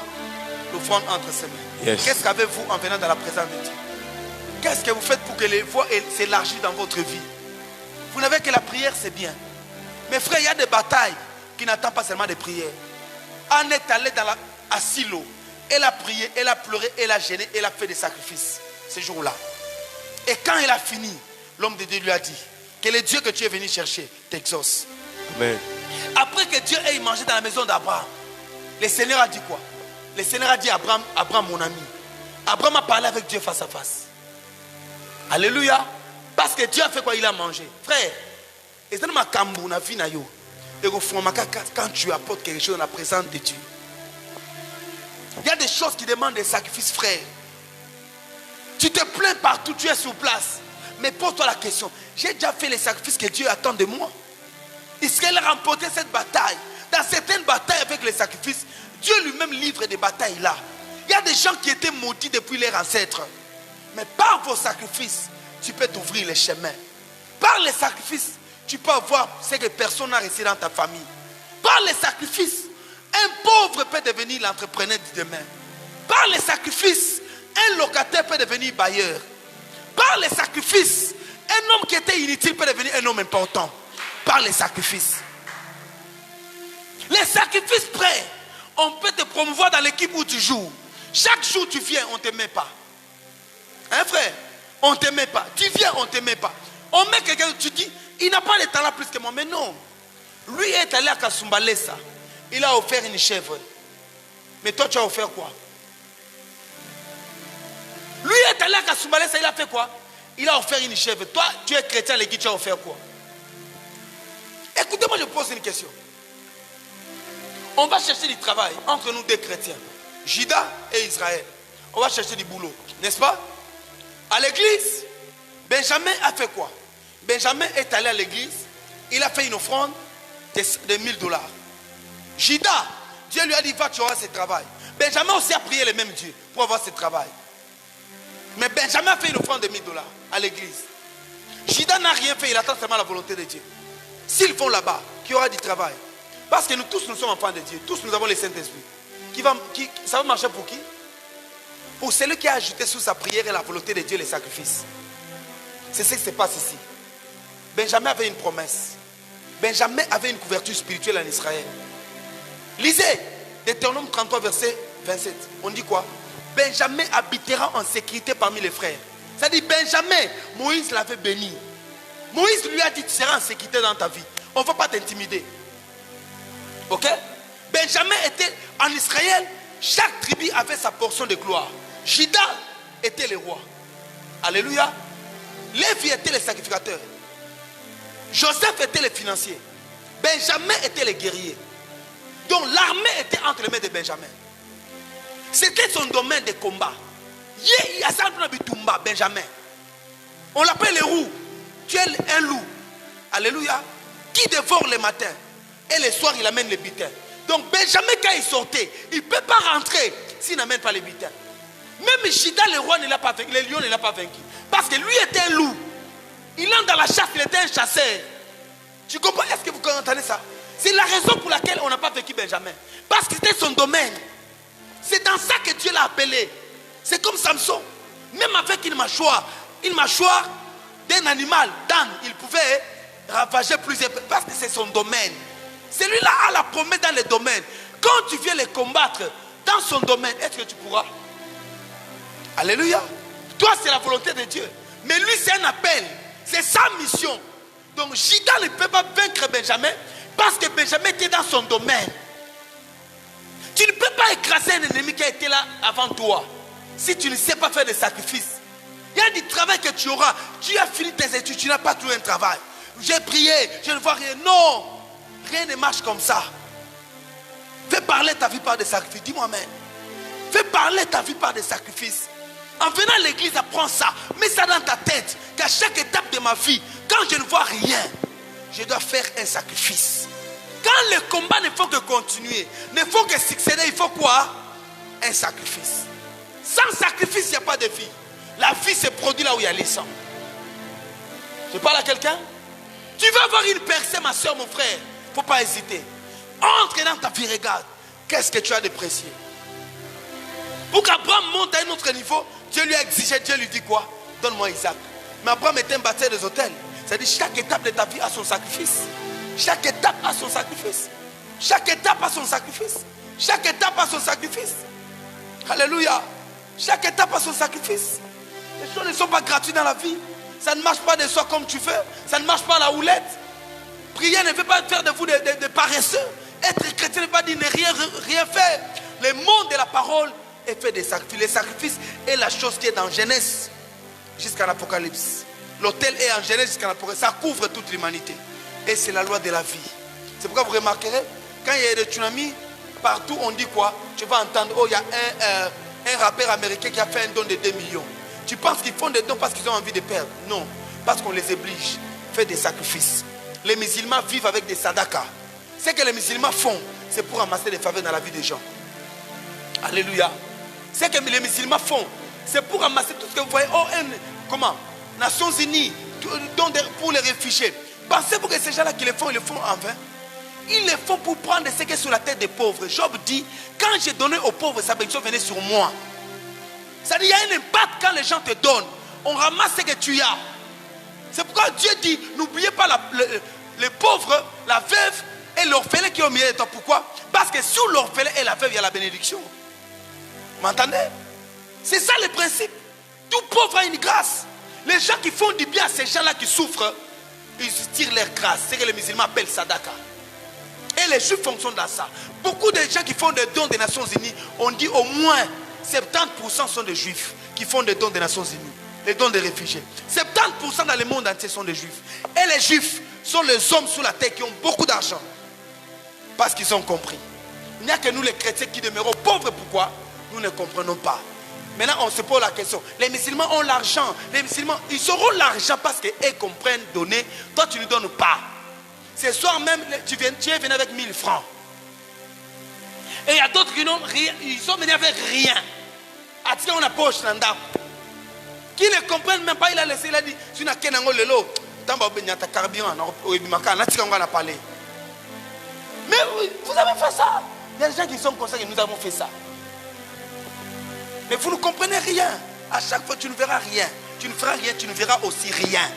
L'offrande entre ses mains. Yes. Qu'est-ce qu'avez-vous en venant dans la présence de Dieu? Qu'est-ce que vous faites pour que les voies s'élargissent dans votre vie? Vous n'avez que la prière, c'est bien. Mes frères, il y a des batailles qui n'attendent pas seulement des prières. Anne est allée à Silo. Elle a prié, elle a pleuré, elle a gêné, elle a fait des sacrifices ce jour-là. Et quand elle a fini, l'homme de Dieu lui a dit que le Dieu que tu es venu chercher t'exauce. Amen. Après que Dieu ait mangé dans la maison d'Abraham, le Seigneur a dit quoi? Le Seigneur a dit à Abraham, Abraham mon ami. Abraham a parlé avec Dieu face à face. Alléluia. Parce que Dieu a fait quoi? Il a mangé. Frère, quand tu apportes quelque chose dans la présence de Dieu, il y a des choses qui demandent des sacrifices, frère. Tu te plains partout, tu es sur place. Mais pose-toi la question, j'ai déjà fait les sacrifices que Dieu attend de moi? Israël a remporté cette bataille. Dans certaines batailles avec les sacrifices, Dieu lui-même livre des batailles là. Il y a des gens qui étaient maudits depuis leurs ancêtres. Mais par vos sacrifices, tu peux t'ouvrir les chemins. Par les sacrifices, tu peux avoir ce que personne n'a réussi dans ta famille. Par les sacrifices, un pauvre peut devenir l'entrepreneur du demain. Par les sacrifices, un locataire peut devenir bailleur. Par les sacrifices, un homme qui était inutile peut devenir un homme important. Par les sacrifices. Les sacrifices prêts, on peut te promouvoir dans l'équipe où tu joues. Chaque jour tu viens, on ne te met pas. Hein frère? On ne te met pas. Tu viens, on ne te met pas. On met quelqu'un, tu dis, il n'a pas le talent plus que moi. Mais non. Lui est allé à Kasumbalesa. Il a offert une chèvre. Mais toi, tu as offert quoi? Lui est allé à Kasumbalesa, il a fait quoi? Il a offert une chèvre. Toi, tu es chrétien, l'église, tu as offert quoi? Écoutez-moi, je pose une question. On va chercher du travail entre nous deux chrétiens, Juda et Israël. On va chercher du boulot, n'est-ce pas? À l'église, Benjamin a fait quoi? Benjamin est allé à l'église, il a fait une offrande de $1000. Juda, Dieu lui a dit, va, tu auras ce travail. Benjamin aussi a prié le même Dieu pour avoir ce travail. Mais Benjamin a fait une offrande de $1000 à l'église. Juda n'a rien fait, il attend seulement la volonté de Dieu. S'ils vont là-bas, qu'il y aura du travail. Parce que nous tous, nous sommes enfants de Dieu. Tous, nous avons le Saint-Esprit. Ça va marcher pour qui? Pour celui qui a ajouté sous sa prière et la volonté de Dieu les sacrifices. C'est ce qui se passe ici. Benjamin avait une promesse. Benjamin avait une couverture spirituelle en Israël. Lisez Deutéronome 33, verset 27. On dit quoi? Benjamin habitera en sécurité parmi les frères. C'est-à-dire Benjamin, Moïse l'avait béni. Moïse lui a dit, tu seras en sécurité dans ta vie. On ne va pas t'intimider. Ok? Benjamin était en Israël. Chaque tribu avait sa portion de gloire. Juda était le roi. Alléluia. Lévi était le sacrificateur. Joseph était le financier. Benjamin était le guerrier. Donc l'armée était entre les mains de Benjamin. C'était son domaine de combat. Benjamin. On l'appelle le roux. Tu es un loup. Alléluia. Qui dévore le matin. Et le soir il amène les butins. Donc Benjamin quand il sortait, il ne peut pas rentrer s'il n'amène pas les butins. Même Juda le roi ne l'a pas vaincu. Le lion ne l'a pas vaincu. Parce que lui était un loup. Il entre dans la chasse, il était un chasseur. Tu comprends? Est-ce que vous entendez ça? C'est la raison pour laquelle on n'a pas vaincu Benjamin. Parce que c'était son domaine. C'est dans ça que Dieu l'a appelé. C'est comme Samson. Même avec une mâchoire d'un animal, d'âne, il pouvait ravager plusieurs. Parce que c'est son domaine. Celui-là a la promesse dans le domaine. Quand tu viens les combattre dans son domaine, est-ce que tu pourras? Alléluia. Toi, c'est la volonté de Dieu. Mais lui, c'est un appel. C'est sa mission. Donc, Juda ne peut pas vaincre Benjamin parce que Benjamin était dans son domaine. Tu ne peux pas écraser un ennemi qui a été là avant toi si tu ne sais pas faire des sacrifices. Il y a du travail que tu auras. Tu as fini tes études, tu n'as pas trouvé un travail. J'ai prié, je ne vois rien. Non, rien ne marche comme ça. Fais parler ta vie par des sacrifices. Dis-moi amen. Fais parler ta vie par des sacrifices. En venant à l'église, apprends ça. Mets ça dans ta tête. Qu'à chaque étape de ma vie, quand je ne vois rien, je dois faire un sacrifice. Quand le combat ne faut que continuer, ne faut que succéder, il faut quoi? Un sacrifice. Sans sacrifice, il n'y a pas de vie. La vie se produit là où il y a les sangs. Je parle à quelqu'un? Tu vas avoir une percée, ma soeur, mon frère. Il ne faut pas hésiter. Entre dans ta vie, regarde. Qu'est-ce que tu as de précieux? Pour qu'Abraham monte à un autre niveau, Dieu lui a exigé, Dieu lui dit quoi? Donne-moi Isaac. Mais Abraham était un bâtisseur des hôtels. C'est-à-dire chaque étape de ta vie a son sacrifice. Chaque étape a son sacrifice. Chaque étape a son sacrifice. Chaque étape a son sacrifice. Alléluia. Chaque étape a son sacrifice. Les choses ne sont pas gratuites dans la vie. Ça ne marche pas de soi comme tu veux. Ça ne marche pas à la houlette. Prier ne veut pas faire de vous des paresseux. Être chrétien ne veut pas dire ne rien faire. Le monde de la parole est fait des sacrifices. Les sacrifices est la chose qui est dans Genèse jusqu'à l'Apocalypse. L'autel est en Genèse jusqu'à l'Apocalypse. Ça couvre toute l'humanité. Et c'est la loi de la vie. C'est pourquoi vous remarquerez, quand il y a des tsunamis, partout on dit quoi? Tu vas entendre, oh il y a un rappeur américain qui a fait un don de 2 millions. Tu penses qu'ils font des dons parce qu'ils ont envie de perdre? Non, parce qu'on les oblige. Faire des sacrifices. Les musulmans vivent avec des sadakas. Ce que les musulmans font, c'est pour ramasser des faveurs dans la vie des gens. Alléluia. Ce que les musulmans font, c'est pour ramasser tout ce que vous voyez. Oh, comment? Nations Unies, pour les réfugiés. Pensez-vous que ces gens-là qui le font, ils le font en vain? Ils le font pour prendre ce qui est sur la tête des pauvres. Job dit, quand j'ai donné aux pauvres, sa bénédiction venait sur moi. C'est-à-dire, il y a un impact quand les gens te donnent. On ramasse ce que tu as. C'est pourquoi Dieu dit, n'oubliez pas les pauvres, la veuve et l'orphelin qui est au milieu de toi. Pourquoi? Parce que sur l'orphelin et la veuve, il y a la bénédiction. Vous m'entendez? C'est ça le principe. Tout pauvre a une grâce. Les gens qui font du bien à ces gens-là qui souffrent, ils tirent leur grâce. C'est ce que les musulmans appellent sadaka. Et les juifs fonctionnent dans ça. Beaucoup de gens qui font des dons des Nations Unies, on dit au moins 70% sont des juifs qui font des dons des Nations Unies. Les dons des réfugiés. 70% dans le monde entier sont des juifs. Et les juifs sont les hommes sur la terre qui ont beaucoup d'argent. Parce qu'ils ont compris. Il n'y a que nous les chrétiens qui demeurons pauvres. Pourquoi? Nous ne comprenons pas. Maintenant, on se pose la question. Les musulmans ont l'argent. Les musulmans, ils auront l'argent parce qu'ils comprennent donner. Toi, tu ne donnes pas. Ce soir même, tu es venu avec 1000 francs. Et il y a d'autres qui n'ont rien. Ils sont venus avec rien. Attirer on a poche qui ne comprennent même pas. Il a laissé, il a dit, si on a kenango lelo, tamba benyata carburant, on a parlé. Mais vous avez fait ça. Il y a des gens qui sont comme ça que nous avons fait ça. Mais vous ne comprenez rien. À chaque fois, tu ne verras rien. Tu ne feras rien, tu ne verras aussi rien.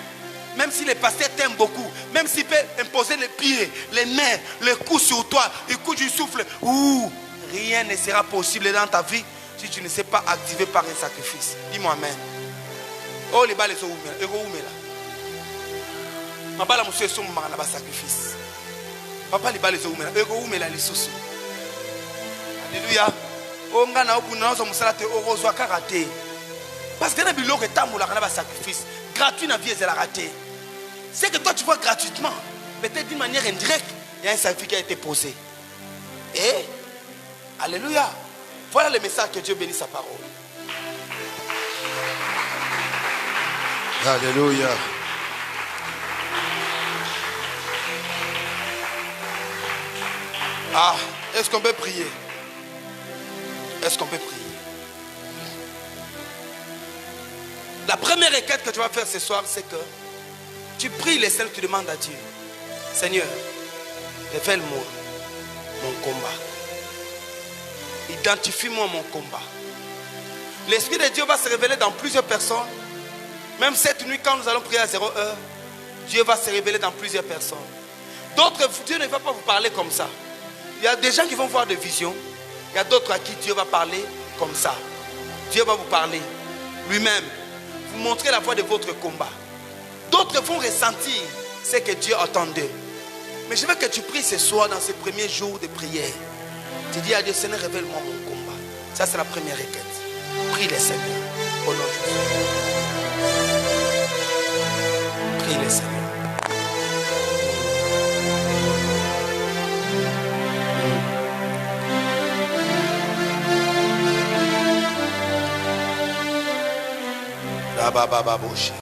Même si les pasteurs t'aiment beaucoup, même s'ils peuvent imposer les pieds, les mains, les coups sur toi, les coups du souffle, rien ne sera possible dans ta vie si tu ne sais pas activer par un sacrifice. Dis-moi amen. Oh, les balles sont où là? Ma balle, monsieur, sont un sacrifice. Papa, les balles sont où là? Les sous. Alléluia. Oh, on a un karaté. Parce que les biloko est un sacrifice. Gratuit dans la vie, c'est la raté. C'est que toi, tu vois gratuitement. Peut-être d'une manière indirecte, il y a un sacrifice qui a été posé. Et, alléluia. Voilà le message que Dieu bénisse sa parole. Alléluia. Ah, est-ce qu'on peut prier? Est-ce qu'on peut prier? La première requête que tu vas faire ce soir, c'est que tu pries les seuls, tu demandes à Dieu. Seigneur, révèle-moi mon combat. Identifie-moi mon combat. L'Esprit de Dieu va se révéler dans plusieurs personnes. Même cette nuit, quand nous allons prier à 0 heure, Dieu va se révéler dans plusieurs personnes. D'autres, Dieu ne va pas vous parler comme ça. Il y a des gens qui vont voir des visions. Il y a d'autres à qui Dieu va parler comme ça. Dieu va vous parler lui-même. Vous montrer la voie de votre combat. D'autres vont ressentir ce que Dieu attend d'eux. Mais je veux que tu pries ce soir dans ces premiers jours de prière. Tu dis à Dieu, Seigneur, révèle-moi mon combat. Ça, c'est la première requête. Prie le Seigneur. Au nom de Jésus. Prie le Seigneur. Baba Baba Boshi.